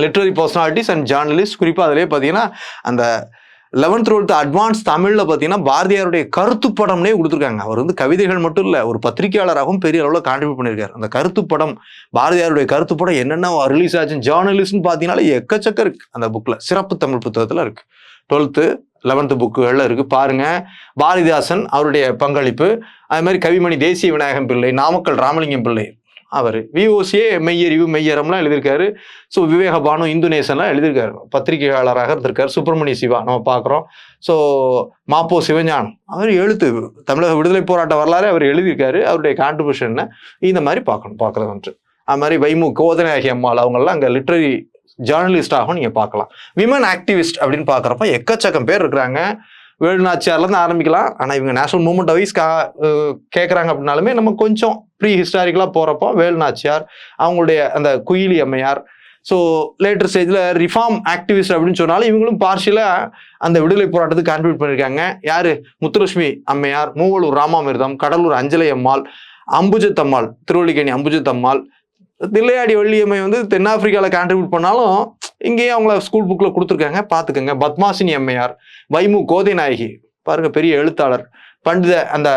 Literary personalities and journalist. குறிப்பாக அதிலே பார்த்தீங்கன்னா அந்த 11th 12th அட்வான்ஸ் தமிழில் பார்த்தீங்கன்னா பாரதியாருடைய கருத்துப்படம்னே கொடுத்துருக்காங்க. அவர் வந்து கவிதைகள் மட்டும் இல்லை, ஒரு பத்திரிகையாளராகவும் பெரிய அளவில் கான்ட்ரிபியூட் பண்ணியிருக்காரு. அந்த கருத்துப்படம், பாரதியாருடைய கருத்துப்படம் என்னென்ன ரிலீஸ் ஆச்சுன்னு ஜேர்னலிஸ்ட்னு பார்த்தீங்கன்னா எக்கச்சக்க இருக்கு அந்த புக்கில், சிறப்பு தமிழ் புத்தகத்தில் இருக்கு. 12th 11th புக்குகளில் இருக்கு, பாருங்க. பாரதிதாசன் அவருடைய பங்களிப்பு, அது மாதிரி கவிமணி தேசிய விநாயகம் பிள்ளை, நாமக்கல் ராமலிங்கம் பிள்ளை, அவர் விஓசியே மெய்யறிவு மெய்யறம்லாம் எழுதியிருக்காரு. ஸோ விவேகபானு, இந்துநேசன்லாம் எழுதியிருக்காரு, பத்திரிகையாளராக இருந்திருக்காரு. சுப்பிரமணிய சிவா நம்ம பார்க்குறோம். ஸோ மாப்போ சிவஞானம், அவர் எழுத்து தமிழக விடுதலை போராட்ட வரலாறு அவர் எழுதியிருக்காரு. அவருடைய கான்ட்ரிபியூஷன் இந்த மாதிரி பார்க்குறது ஒன்று. அது மாதிரி வைமு கோதநாயகி அம்மாள் அவங்கெல்லாம் அங்கே லிட்ரரி ஜேர்னலிஸ்டாகவும் நீங்கள் பார்க்கலாம். விமன் ஆக்டிவிஸ்ட் அப்படின்னு பார்க்குறப்ப எக்கச்சக்கம் பேர் இருக்கிறாங்க. வேலுநாச்சியார்லேருந்து ஆரம்பிக்கலாம். ஆனால் இவங்க நேஷனல் மூவ்மெண்ட் வைஸ் கேட்குறாங்க அப்படின்னாலுமே நம்ம கொஞ்சம் ப்ரீ ஹிஸ்டாரிக்கலாக போகிறப்போ வேலுநாச்சியார், அவங்களுடைய அந்த குயிலி அம்மையார், ஸோ லேட்டர் ஸ்டேஜில் ரிஃபார்ம் ஆக்டிவிஸ்ட் அப்படின்னு சொன்னாலும் இவங்களும் பார்ஷியலாக அந்த விடுதலை போராட்டத்துக்கு கான்ட்ரிபியூட் பண்ணியிருக்காங்க. யார், முத்துலட்சுமி அம்மையார், மூவலூர் ராமாமிர்தம், கடலூர் அஞ்சலை அம்மாள், அம்புஜத்தம்மாள், திருவள்ளிக்கேணி அம்புஜத்தம்மாள், தில்லையாடி வள்ளியம்மை வந்து தென்னாப்பிரிக்காவில் கான்ட்ரிபியூட் பண்ணாலும் இங்கேயும் அவங்கள ஸ்கூல் புக்கில் கொடுத்துருக்காங்க, பார்த்துக்கோங்க. பத்மாசினி அம்மையார், வைமு கோதைநாயகி, பாருங்க பெரிய எழுத்தாளர், பண்டித அந்த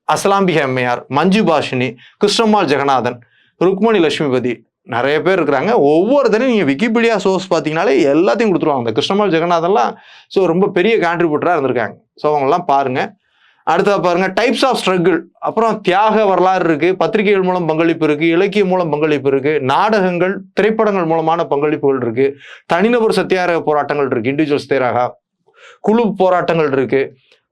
அசலாம்பிகை அம்மையார், மஞ்சு பாஷினி, கிருஷ்ணம்மாள் ஜெகநாதன், ருக்மணி லட்சுமிபதி, நிறைய பேர் இருக்கிறாங்க. ஒவ்வொருத்தரையும் நீங்கள் விக்கிபீடியா சோர்ஸ் பார்த்தீங்கன்னாலே எல்லாத்தையும் கொடுத்துருவாங்க. இந்த கிருஷ்ணம்மாள் ஜெகநாதன்லாம் ஸோ ரொம்ப பெரிய கான்ட்ரிபியூட்டராக இருந்திருக்காங்க. ஸோ அவங்கெல்லாம் பாருங்க. அடுத்தா பாருங்க, டைப்ஸ் ஆஃப் ஸ்ட்ரகிள். அப்புறம் தியாக வரலாறு இருக்கு, பத்திரிகைகள் மூலம் பங்களிப்பு இருக்கு, இலக்கியம் மூலம் பங்களிப்பு இருக்கு, நாடகங்கள், திரைப்படங்கள் மூலமான பங்களிப்புகள் இருக்கு, தனிநபர் சத்தியாகிரக போராட்டங்கள் இருக்கு, இண்டிவிஜுவல் சத்தியாகிரக, குழு போராட்டங்கள் இருக்கு.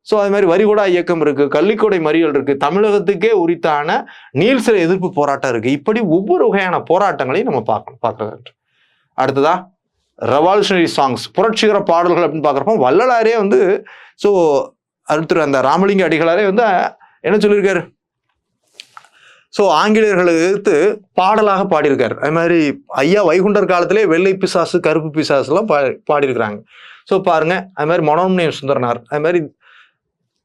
ஸோ அது மாதிரி வரிகொடா இயக்கம் இருக்கு, கள்ளிக்கொடை மறியல் இருக்கு, தமிழகத்துக்கே உரித்தான நீல்சிறை எதிர்ப்பு போராட்டம் இருக்கு. இப்படி ஒவ்வொரு வகையான போராட்டங்களையும் நம்ம பார்க்கறது. அடுத்ததா ரெவல்யூஷனரி சாங்ஸ், புரட்சிகர பாடல்கள் அப்படின்னு பார்க்குறப்போ வள்ளலாரே வந்து ஸோ அடுத்து அந்த ராமலிங்க அடிகளாரே வந்து என்ன சொல்லியிருக்காரு, ஸோ ஆங்கிலேயர்களை எதிர்த்து பாடலாக பாடியிருக்காரு. அது மாதிரி ஐயா வைகுண்டர் காலத்திலே வெள்ளை பிசாசு, கருப்பு பிசாசுலாம் பாடியிருக்கிறாங்க. ஸோ பாருங்க, அது மாதிரி மனோன்மணியம் சுந்தரனார், அது மாதிரி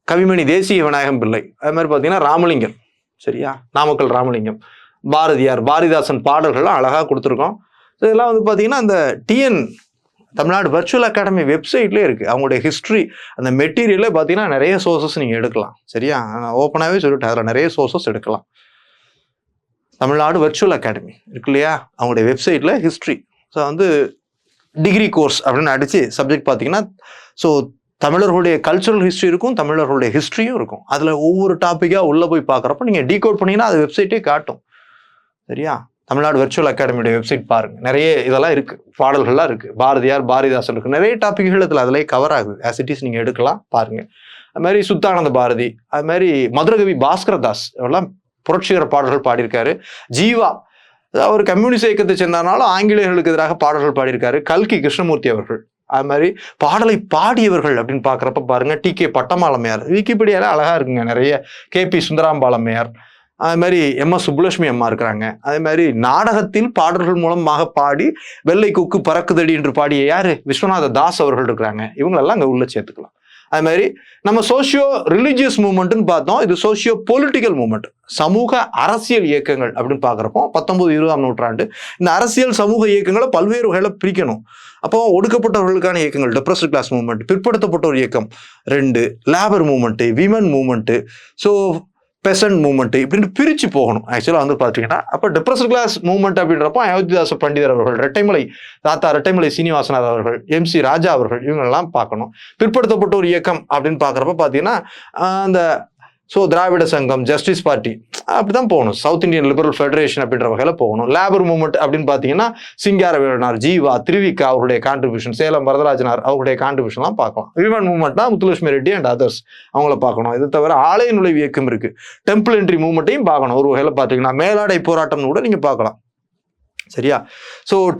கவிமணி தேசிய விநாயகம் பிள்ளை, அது மாதிரி பார்த்தீங்கன்னா ராமலிங்கம், சரியா, நாமக்கல் ராமலிங்கம், பாரதியார், பாரதிதாசன் பாடல்கள்லாம் அழகாக கொடுத்துருக்கோம். இதெல்லாம் வந்து பார்த்தீங்கன்னா அந்த டிஎன் தமிழ்நாடு வர்ச்சுவல் அகாடமி வெப்சைட்லேயே இருக்குது. அவங்களுடைய ஹிஸ்ட்ரி அந்த மெட்டீரியலே பார்த்தீங்கன்னா நிறைய சோர்சஸ் நீங்கள் எடுக்கலாம். சரியா, நான் ஓப்பனாகவே சொல்லிட்டேன், அதில் நிறைய சோர்சஸ் எடுக்கலாம். தமிழ்நாடு வர்ச்சுவல் அகாடமி இருக்கு இல்லையா, அவங்களுடைய வெப்சைட்டில் ஹிஸ்ட்ரி, ஸோ வந்து டிகிரி கோர்ஸ் அப்படின்னு அடித்து சப்ஜெக்ட் பார்த்தீங்கன்னா ஸோ தமிழர்களுடைய கல்ச்சுரல் ஹிஸ்ட்ரி இருக்கும், தமிழர்களுடைய ஹிஸ்ட்ரியும் இருக்கும். அதில் ஒவ்வொரு டாப்பிக்காக உள்ளே போய் பார்க்குறப்ப நீங்கள் டீகோட் பண்ணிங்கன்னா அது வெப்சைட்டே காட்டும். சரியா, தமிழ்நாடு வர்ச்சுவல் அகாடமியோட வெப்சைட் பாருங்க, நிறைய இதெல்லாம் இருக்கு, பாடல்கள்லாம் இருக்கு, பாரதியார், பாரதிதாசன் இருக்கு, நிறைய டாபிக்கள் இதில் அதிலே கவர் ஆகுது. ஆஸ் இட் இஸ் நீங்கள் எடுக்கலாம், பாருங்க. அது மாதிரி சுத்தானந்த பாரதி, அது மாதிரி மதுரகவி பாஸ்கரதாஸ், இதெல்லாம் புரட்சிகர பாடல்கள் பாடியிருக்காரு. ஜீவா அவர் கம்யூனிஸ்ட் இயக்கத்தை சேர்ந்தனாலும் ஆங்கிலேயர்களுக்கு எதிராக பாடல்கள் பாடியிருக்காரு. கல்கி கிருஷ்ணமூர்த்தி அவர்கள். அது மாதிரி பாடலை பாடியவர்கள் அப்படின்னு பார்க்குறப்ப பாருங்க, டி.கே. பட்டமாலம்மையார், விக்கிபீடியால அழகா இருக்குங்க நிறைய. கே.பி. சுந்தராம்பாளம்மையார், அது மாதிரி எம்.எஸ். சுப்புலட்சுமி அம்மா இருக்கிறாங்க. அதே மாதிரி நாடகத்தில் பாடல்கள் மூலமாக பாடி வெள்ளை கொக்கு பறக்குதடி என்று பாடிய யாரு, விஸ்வநாத தாஸ் அவர்கள் இருக்கிறாங்க. இவங்களெல்லாம் அங்கே உள்ள சேர்த்துக்கலாம். அது மாதிரி நம்ம சோசியோ ரிலிஜியஸ் மூவ்மெண்ட்னு பார்த்தோம். இது சோசியோ பொலிட்டிக்கல் மூவ்மெண்ட், சமூக அரசியல் இயக்கங்கள் அப்படின்னு பார்க்குறப்போ 19-20ஆம் நூற்றாண்டு இந்த அரசியல் சமூக இயக்கங்களை பல்வேறு வகையில பிரிக்கணும். அப்போ ஒடுக்கப்பட்டவர்களுக்கான இயக்கங்கள் டெப்ரஸ்டு கிளாஸ் மூவ்மெண்ட், பிற்படுத்தப்பட்டோர் இயக்கம் 2, labour movement, women movement, so Besant movement இப்படின்னு பிரித்து போகணும். ஆக்சுவலாக வந்து பார்த்தீங்கன்னா அப்போ டெப்ரஸ்டு கிளாஸ் மூவ்மெண்ட் அப்படின்றப்போ அயோத்திதாச பண்டிதர் அவர்கள், ரெட்டைமலை சீனிவாசனார் அவர்கள், எம்.சி. ராஜா அவர்கள், இவங்களெல்லாம் பார்க்கணும். பிற்படுத்தப்பட்டோர் இயக்கம் அப்படின்னு பார்க்குறப்ப பார்த்தீங்கன்னா அந்த திராவிட சங்கம், ஜஸ்டிஸ் பார்ட்டி அப்படிதான் போகணும். சவுத் இந்தியன் லிபரல் ஃபெடரேஷன் அப்படின்ற வகையில் போகணும். லேபர் மூவ்மெண்ட் அப்படின்னு பார்த்தீங்கன்னா சிங்காரவேலனார், ஜீவா, திருவிக்கா அவருடைய கான்ட்ரிபியூஷன், சேலம் வரதராஜனார் அவருடைய கான்ட்ரிபியூஷன்லாம் பார்க்கலாம். விமன் மூவ்மெண்ட்னா முத்துலட்சுமி ரெட்டி அண்ட் அதர்ஸ் அவங்கள பார்க்கணும். இது தவிர ஆலய நுழைவு இயக்கம் இருக்கு, டெம்பிள் என்ட்ரி மூவ்மெண்ட்டையும் பார்க்கணும். ஒரு வகையில் பார்த்தீங்கன்னா மேலாடை போராட்டம்னு கூட நீங்க பார்க்கலாம். சரியா?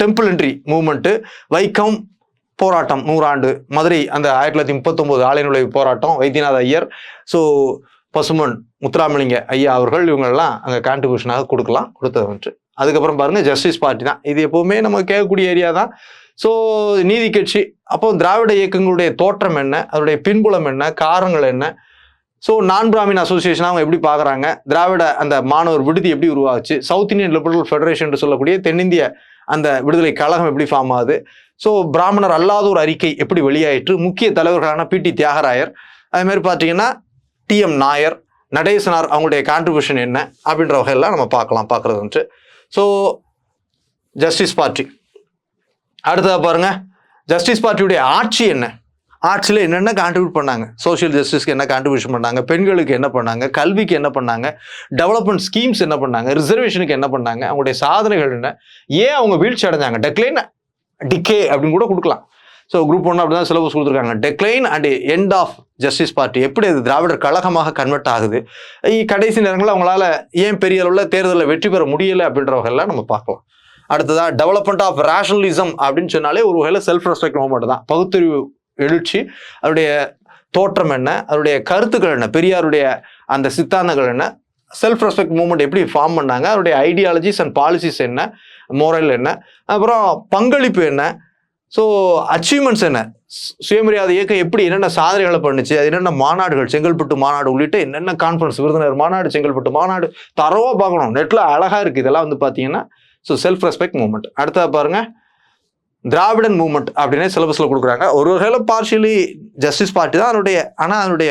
டெம்பிள் என்ட்ரி மூவ்மெண்ட், வைக்கம் போராட்டம் 100 ஆண்டு, மதுரை அந்த 1939 ஆலய நுழைவு போராட்டம், வைத்தியநாத ஐயர், பசுமன் முத்துராமலிங்க ஐயா அவர்கள், இவங்கெல்லாம் அங்கே கான்ட்ரிபியூஷனாக கொடுத்தது வந்துட்டு. அதுக்கப்புறம் பாருங்க ஜஸ்டிஸ் பார்ட்டி தான். இது எப்பவுமே நம்ம கேட்கக்கூடிய ஏரியா தான். நீதி கட்சி. அப்போ திராவிட இயக்கங்களுடைய தோற்றம் என்ன, அதனுடைய பின்புலம் என்ன, காரணங்கள் என்ன, நான் பிராமின் அசோசியேஷன் அவங்க எப்படி பார்க்குறாங்க, திராவிட அந்த மாணவர் விடுதி எப்படி உருவாச்சு, சவுத் இந்தியன் லிபரல் ஃபெடரேஷன் சொல்லக்கூடிய தென்னிந்திய அந்த விடுதலை கழகம் எப்படி ஃபார்ம் ஆகுது, பிராமணர் அல்லாதோர் அறிக்கை எப்படி வெளியாயிற்று, முக்கிய தலைவர்களான பி.டி. தியாகராயர், அது மாதிரி பார்த்தீங்கன்னா டி.எம். நாயர், நடேசனார் அவங்களுடைய கான்ட்ரிபியூஷன் என்ன அப்படின்ற வகையெல்லாம் நம்ம பார்க்கறது வந்துட்டு. Justice party. அடுத்ததாக பாருங்க, ஜஸ்டிஸ் பார்ட்டியுடைய ஆட்சி என்ன, ஆட்சியில் என்னென்ன கான்ட்ரிபியூட் பண்ணாங்க, சோஷியல் ஜஸ்டிஸ்க்கு என்ன கான்ட்ரிபியூஷன் பண்ணாங்க, பெண்களுக்கு என்ன பண்ணாங்க, கல்விக்கு என்ன பண்ணாங்க, டெவலப்மெண்ட் ஸ்கீம்ஸ் என்ன பண்ணாங்க, ரிசர்வேஷனுக்கு என்ன பண்ணாங்க, அவங்களுடைய சாதனைகள் என்ன, ஏன் அவங்க வீழ்ச்சி அடைஞ்சாங்க, டெக்லைன் டிகே அப்படின்னு கூட கொடுக்கலாம். குரூப் 1 அப்படிதான் சிலபஸ் கொடுத்துருக்காங்க. Decline and end of justice party, எப்படி அது திராவிடர் கழகமாக கன்வெர்ட் ஆகுது, கடைசி நேரங்களில் அவங்களால ஏன் பெரிய அளவில் தேர்தலில் வெற்றி பெற முடியலை அப்படின்ற வகையெல்லாம் நம்ம பார்க்கலாம். அடுத்ததா டெவலப்மெண்ட் ஆஃப் ரேஷனலிசம் அப்படின்னு சொன்னாலே ஒரு வகையில் செல்ஃப் ரெஸ்பெக்ட் மூவ்மெண்ட் தான். பகுத்தறிவு எழுச்சி, அதனுடைய தோற்றம் என்ன, அதனுடைய கருத்துக்கள் என்ன, பெரியாருடைய அந்த சித்தாந்தங்கள் என்ன, செல்ஃப் ரெஸ்பெக்ட் மூவ்மெண்ட் எப்படி ஃபார்ம் பண்ணாங்க, அதனுடைய ஐடியாலஜிஸ் அண்ட் பாலிசிஸ் என்ன, மோரல் என்ன, அப்புறம் பங்களிப்பு என்ன, அச்சீவ்மெண்ட்ஸ் என்ன, சுயமரியாதை இயக்கம் எப்படி என்னென்ன சாதனைகளை பண்ணுச்சு, அது என்னென்ன மாநாடுகள், செங்கல்பட்டு மாநாடு உள்ளிட்ட என்னென்ன கான்ஃபரன்ஸ், விருதுநகர் மாநாடு, செங்கல்பட்டு மாநாடு தரவா பார்க்கணும். நெட்ல அழகா இருக்கு இதெல்லாம் வந்து பார்த்தீங்கன்னா. Self respect movement. அடுத்தது பாருங்க திராவிடன் மூவ்மெண்ட் அப்படின்னே சிலபஸ்ல கொடுக்குறாங்க. ஒரு வகையில் பார்ஷியலி ஜஸ்டிஸ் பார்ட்டி தான் அதனுடைய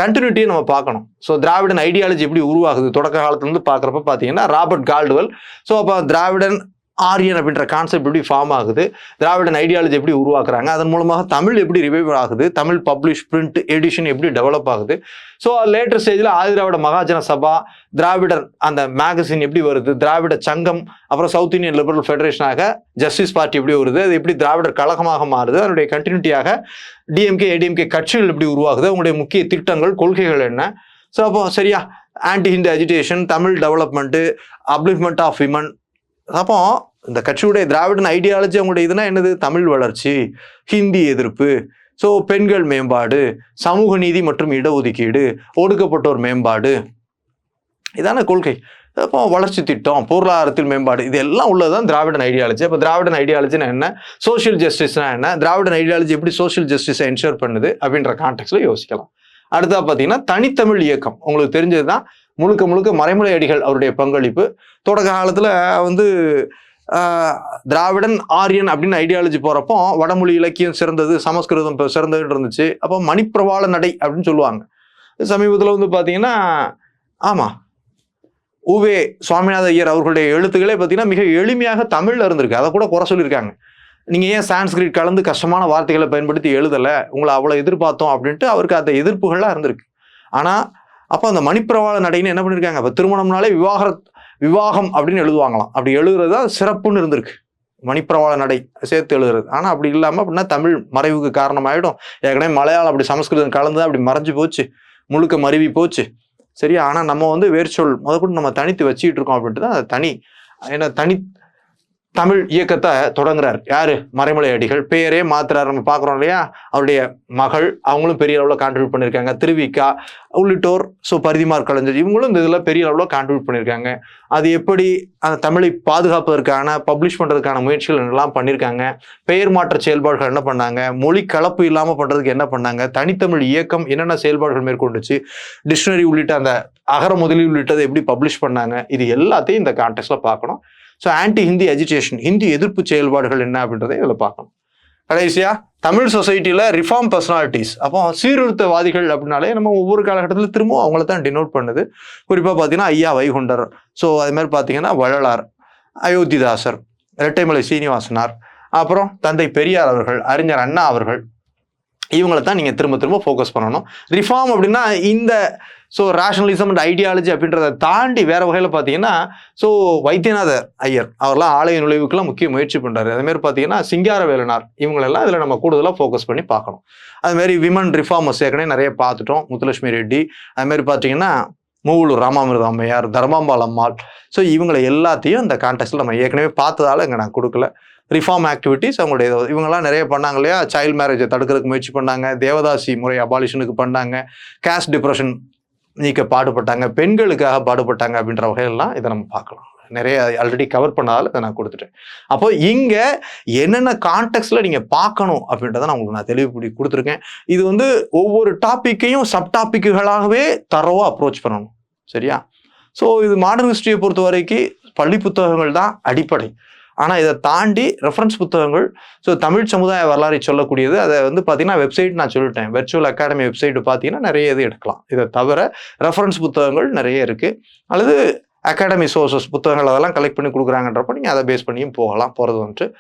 கண்டினியூட்டியை நம்ம பார்க்கணும். திராவிடன் ஐடியாலஜி எப்படி உருவாகுது தொடக்க காலத்துலேருந்து பார்க்குறப்ப பார்த்தீங்கன்னா ராபர்ட் கால்டுவெல். அப்போ திராவிடன் ஆரியன் அப்படின்ற கான்செப்ட் எப்படி ஃபார்ம் ஆகுது, திராவிடன் ஐடியாலஜி எப்படி உருவாக்குறாங்க, அதன் மூலமாக தமிழ் எப்படி ரிவைவ் ஆகுது, தமிழ் பப்ளிஷ் பிரிண்ட் எடிஷன் எப்படி டெவலப் ஆகுது, லேட்டர் ஸ்டேஜில் ஆதிராவிட மகாஜன சபா, திராவிடர் அந்த மேகசின் எப்படி வருது, திராவிட சங்கம், அப்புறம் சவுத் இந்தியன் லிபரல் ஃபெடரேஷனாக ஜஸ்டிஸ் பார்ட்டி எப்படி வருது, அது எப்படி திராவிடர் கழகமாக மாறுது, அதனுடைய கண்டினியூட்டியாக டிஎம்கே ஏடிஎம்கே கட்சிகள் எப்படி உருவாகுது, அவங்களுடைய முக்கிய திட்டங்கள் கொள்கைகள் என்ன. அப்போ சரியா anti Hindi agitation, Tamil development, upliftment of women. அப்போ இந்த கட்சியுடைய திராவிடன் ஐடியாலஜி அவங்களுடைய இதுனா என்னது, தமிழ் வளர்ச்சி, ஹிந்தி எதிர்ப்பு, பெண்கள் மேம்பாடு, சமூக நீதி மற்றும் இடஒதுக்கீடு, ஒடுக்கப்பட்டோர் மேம்பாடு, இதான கொள்கை. அப்போ வளர்ச்சி திட்டம், பொருளாதாரத்தில் மேம்பாடு, இது எல்லாம் உள்ளதுதான் திராவிடன் ஐடியாலஜி. அப்போ திராவிடன் ஐடியாலஜினா என்ன, சோசியல் ஜஸ்டிஸ்னா என்ன, திராவிடன் ஐடியாலஜி எப்படி சோசியல் ஜஸ்டிஸை என்ஷூர் பண்ணுது அப்படின்ற கான்டெக்ட்ல யோசிக்கலாம். அடுத்தா பார்த்தீங்கன்னா தனித்தமிழ் இயக்கம். உங்களுக்கு தெரிஞ்சதுதான் முழுக்க மறைமலை அடிகள் அவருடைய பங்களிப்பு. தொடக்க காலத்தில் வந்து திராவிடன் ஆரியன் அப்படின்னு ஐடியாலஜி போகிறப்போ வடமொழி இலக்கியம் சிறந்தது, சமஸ்கிருதம் சிறந்ததுன்னு இருந்துச்சு. அப்போ மணிப்பிரவாள நடை அப்படின்னு சொல்லுவாங்க. சமீபத்தில் வந்து பார்த்தீங்கன்னா ஆமாம் உவே சுவாமிநாத ஐயர் அவர்களுடைய எழுத்துக்களே பார்த்தீங்கன்னா மிக எளிமையாக தமிழில் இருந்திருக்கு. அதை கூட குறை சொல்லியிருக்காங்க. நீங்கள் ஏன் சான்ஸ்கிரிட் கலந்து கஷ்டமான வார்த்தைகளை பயன்படுத்தி எழுதலை, உங்களை அவ்வளோ எதிர்பார்த்தோம் அப்படின்ட்டு அவருக்கு அந்த எதிர்ப்புகள்லாம் இருந்திருக்கு. ஆனால் அப்போ அந்த மணிப்பிரவாள நடைன்னு என்ன பண்ணியிருக்காங்க, அப்போ திருமணம்னாலே விவாகம் அப்படின்னு எழுதுவாங்களாம். அப்படி எழுதுறது தான் சிறப்புன்னு இருந்திருக்கு, மணிப்பிரவாள நடை சேர்த்து எழுதுறது. ஆனால் அப்படி இல்லாமல் அப்படின்னா தமிழ் மறைவுக்கு காரணமாயிடும். ஏற்கனவே மலையாளம் அப்படி சமஸ்கிருதம் கலந்து அப்படி மறைஞ்சு போச்சு, முழுக்க மருவி போச்சு. சரியா? ஆனால் நம்ம வந்து வேர்ச்சொல் முதற்கொண்டு நம்ம தனித்து வச்சுக்கிட்டு இருக்கோம் அப்படின்ட்டு தான் தனி ஏன்னா தமிழ் இயக்கத்தை தொடங்குறாரு யாரு? மறைமலை அடிகள். பெயரே மாத்துறாரு. நம்ம பார்க்குறோம் இல்லையா? அவருடைய மகள் அவங்களும் பெரிய அளவில் கான்ட்ரிபியூட் பண்ணியிருக்காங்க. திருவிக்கா உள்ளிட்டோர், பரிதிமார் கலைஞர் இவங்களும் இந்த இதில் பெரிய அளவில் கான்ட்ரிபியூட் பண்ணியிருக்காங்க. அது எப்படி அந்த தமிழை பாதுகாப்பதற்கான பப்ளிஷ் பண்ணுறதுக்கான முயற்சிகள் எல்லாம் பண்ணியிருக்காங்க. பெயர் மாற்ற செயல்பாடுகள் என்ன பண்ணாங்க, மொழி கலப்பு இல்லாமல் பண்ணுறதுக்கு என்ன பண்ணாங்க, தனித்தமிழ் இயக்கம் என்னென்ன செயல்பாடுகள் மேற்கொண்டுச்சு, டிக்ஷனரி உள்ளிட்ட அந்த அகர முதலி உள்ளிட்டதை எப்படி பப்ளிஷ் பண்ணாங்க, இது எல்லாத்தையும் இந்த கான்டெக்ட்ல பார்க்கணும். So anti Hindi agitation, Hindi எதிர்ப்பு செயல்பாடுகள் என்ன அப்படின்றத இதில் பார்க்கணும். கடைசியா தமிழ் சொசைட்டியில் ரிஃபார்ம் பர்சனாலிட்டிஸ். அப்போ சீர்திருத்தவாதிகள் அப்படின்னாலே நம்ம ஒவ்வொரு காலகட்டத்தில் திரும்பவும் அவங்கள தான் டினோட் பண்ணுது. குறிப்பாக பார்த்தீங்கன்னா ஐயா வைகுண்டர், அது மாதிரி பார்த்தீங்கன்னா வள்ளலார், அயோத்திதாசர், இரட்டைமலை சீனிவாசனார், அப்புறம் தந்தை பெரியார் அவர்கள், அறிஞர் அண்ணா அவர்கள், இவங்களை தான் நீங்கள் திரும்ப திரும்ப ஃபோக்கஸ் பண்ணணும். ரிஃபார்ம் அப்படின்னா இந்த ரேஷனலிசம் அண்ட் ஐடியாலஜி அப்படின்றத தாண்டி வேற வகையில் பார்த்தீங்கன்னா வைத்தியநாத ஐயர் அவர்லாம் ஆலய நுழைவுக்கெல்லாம் முக்கிய முயற்சி பண்ணுறாரு. அதுமாதிரி பார்த்தீங்கன்னா சிங்காரவேலனார் இவங்களெல்லாம் இதில் நம்ம கூடுதலாக ஃபோக்கஸ் பண்ணி பார்க்கணும். அதுமாதிரி விமன் ரிஃபார்மர்ஸ் ஏற்கனவே நிறைய பார்த்துட்டோம். முத்துலட்சுமி ரெட்டி, அதுமாதிரி பார்த்தீங்கன்னா மூவலூர் ராமாமிர்த அம்மையார், தர்மாம்பாள் அம்மாள். இவங்களை எல்லாத்தையும் இந்த கான்டெக்ட்ல நம்ம ஏற்கனவே பார்த்ததால இங்கே நான் கொடுக்கல. ரிஃபார்ம் ஆக்டிவிட்டிஸ் அவங்களுடைய இவங்கெல்லாம் நிறைய பண்ணாங்க இல்லையா? சைல்டு மேரேஜை தடுக்கிறதுக்கு முயற்சி பண்ணாங்க, தேவதாசி முறை அபாலிஷனுக்கு பண்ணாங்க, கேஸ்ட் டிப்ரெஷன் நீக்க பாடுபட்டாங்க, பெண்களுக்காக பாடுபட்டாங்க அப்படின்ற வகையெல்லாம் இதை நம்ம பார்க்கலாம். நிறைய ஆல்ரெடி கவர் பண்ணதால் இதை நான் கொடுத்துட்டேன். அப்போ இங்கே என்னென்ன கான்டெக்ட்ல நீங்கள் பார்க்கணும் அப்படின்றத நான் உங்களுக்கு தெளிவுபடி கொடுத்துருக்கேன். இது ஒவ்வொரு டாப்பிக்கையும் சப் டாப்பிக்குகளாகவே தரோவாக அப்ரோச் பண்ணணும். சரியா? இது மாடர்ன் ஹிஸ்டரியை பொறுத்த வரைக்கும் பள்ளி புத்தகங்கள் தான் அடிப்படை. ஆனால் இதை தாண்டி ரெஃபரன்ஸ் புத்தகங்கள், தமிழ் சமுதாய வரலாறை சொல்லக்கூடியது, அதை பார்த்தீங்கன்னா வெப்சைட் நான் சொல்லிட்டேன், வெர்ச்சுவல் அகாடமி வெப்சைட்டு பார்த்தீங்கன்னா நிறைய இது எடுக்கலாம். இதை தவிர ரெஃபரன்ஸ் புத்தகங்கள் நிறைய இருக்குது. அல்லது அகாடமி சோர்சஸ் புத்தகங்கள் அதெல்லாம் கலெக்ட் பண்ணி கொடுக்குறாங்கன்றப்ப நீங்கள் அதை பேஸ் பண்ணியும் போகிறது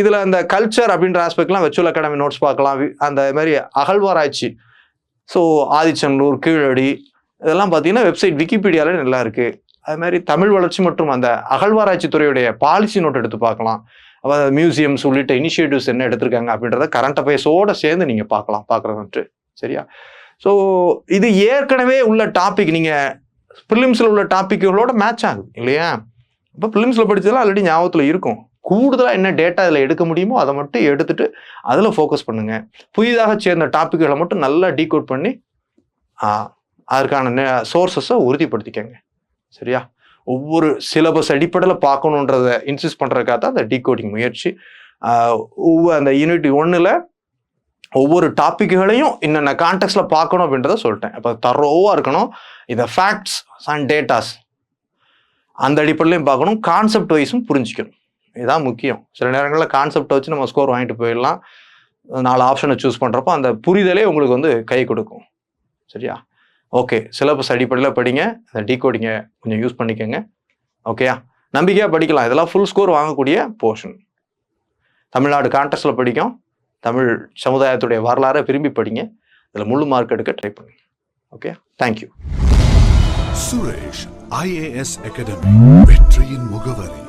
இதில் அந்த கல்ச்சர் அப்படின்ற ஆஸ்பெக்ட்லாம் வெர்ச்சுவல் அகாடமி நோட்ஸ் பார்க்கலாம். அந்த மாதிரி அகழ்வாராய்ச்சி, ஆதிச்சநல்லூர், கீழடி, இதெல்லாம் பார்த்தீங்கன்னா வெப்சைட் விக்கிபீடியாவில் நல்லா இருக்குது. அது மாதிரி தமிழ் வளர்ச்சி மற்றும் அந்த அகழ்வாராய்ச்சி துறையுடைய பாலிசி நோட் எடுத்து பார்க்கலாம். மியூசியம்ஸ் உள்ளிட்ட இனிஷியேட்டிவ்ஸ் என்ன எடுத்திருக்காங்க அப்படின்றத கரண்ட் அஃபேர்ஸோடு சேர்ந்து நீங்கள் பார்க்குறதுன்ட்டு. சரியா? இது ஏற்கனவே உள்ள டாபிக், நீங்கள் ப்ரிலிம்ஸில் உள்ள டாப்பிக்குகளோட மேட்ச் ஆகுது இல்லையா? இப்போ ப்ரிலிம்ஸில் படித்ததெல்லாம் ஆல்ரெடி ஞாபகத்தில் இருக்கும். கூடுதலாக என்ன டேட்டா இதில் எடுக்க முடியுமோ அதை மட்டும் எடுத்துட்டு அதில் ஃபோக்கஸ் பண்ணுங்கள். புதிதாக சேர்ந்த டாப்பிக்குகளை மட்டும் நல்லா டீகோட் பண்ணி அதற்கான சோர்ஸஸை உறுதிப்படுத்திக்கங்க. சரியா? ஒவ்வொரு சிலபஸ் அடிப்படையில் பார்க்கணுன்றதை இன்சிஸ்ட் பண்ணுறதுக்காக தான் அந்த டீகோடிங் முயற்சி. அந்த யூனிட் 1ல் ஒவ்வொரு டாப்பிக்குகளையும் என்னென்ன கான்டெக்ட்ல பார்க்கணும் அப்படின்றத சொல்லிட்டேன். அப்போ தரோவாக இருக்கணும். இந்த ஃபேக்ட்ஸ் அண்ட் டேட்டாஸ் அந்த அடிப்படையிலையும் பார்க்கணும், கான்செப்ட் வைஸும் புரிஞ்சிக்கணும். இதுதான் முக்கியம். சில நேரங்களில் கான்செப்டை வச்சு நம்ம ஸ்கோர் வாங்கிட்டு போயிடலாம். 4 ஆப்ஷனை சூஸ் பண்ணுறப்போ அந்த புரிதலே உங்களுக்கு கை கொடுக்கும். சரியா? ஓகே, சிலபஸ் அடிப்படையில் படிங்க, அந்த டீகோடிங்கை கொஞ்சம் யூஸ் பண்ணிக்கோங்க. ஓகேயா? நம்பிக்கையாக படிக்கலாம். இதெல்லாம் ஃபுல் ஸ்கோர் வாங்கக்கூடிய போர்ஷன். தமிழ்நாடு கான்டெக்ட்ல படிக்கும், தமிழ் சமுதாயத்துடைய வரலாறை விரும்பி படிங்க. இதில் முழு மார்க் எடுக்க ட்ரை பண்ணுங்க. Okay, thank you. Suresh IAS academy, வெற்றியின் முகவரி.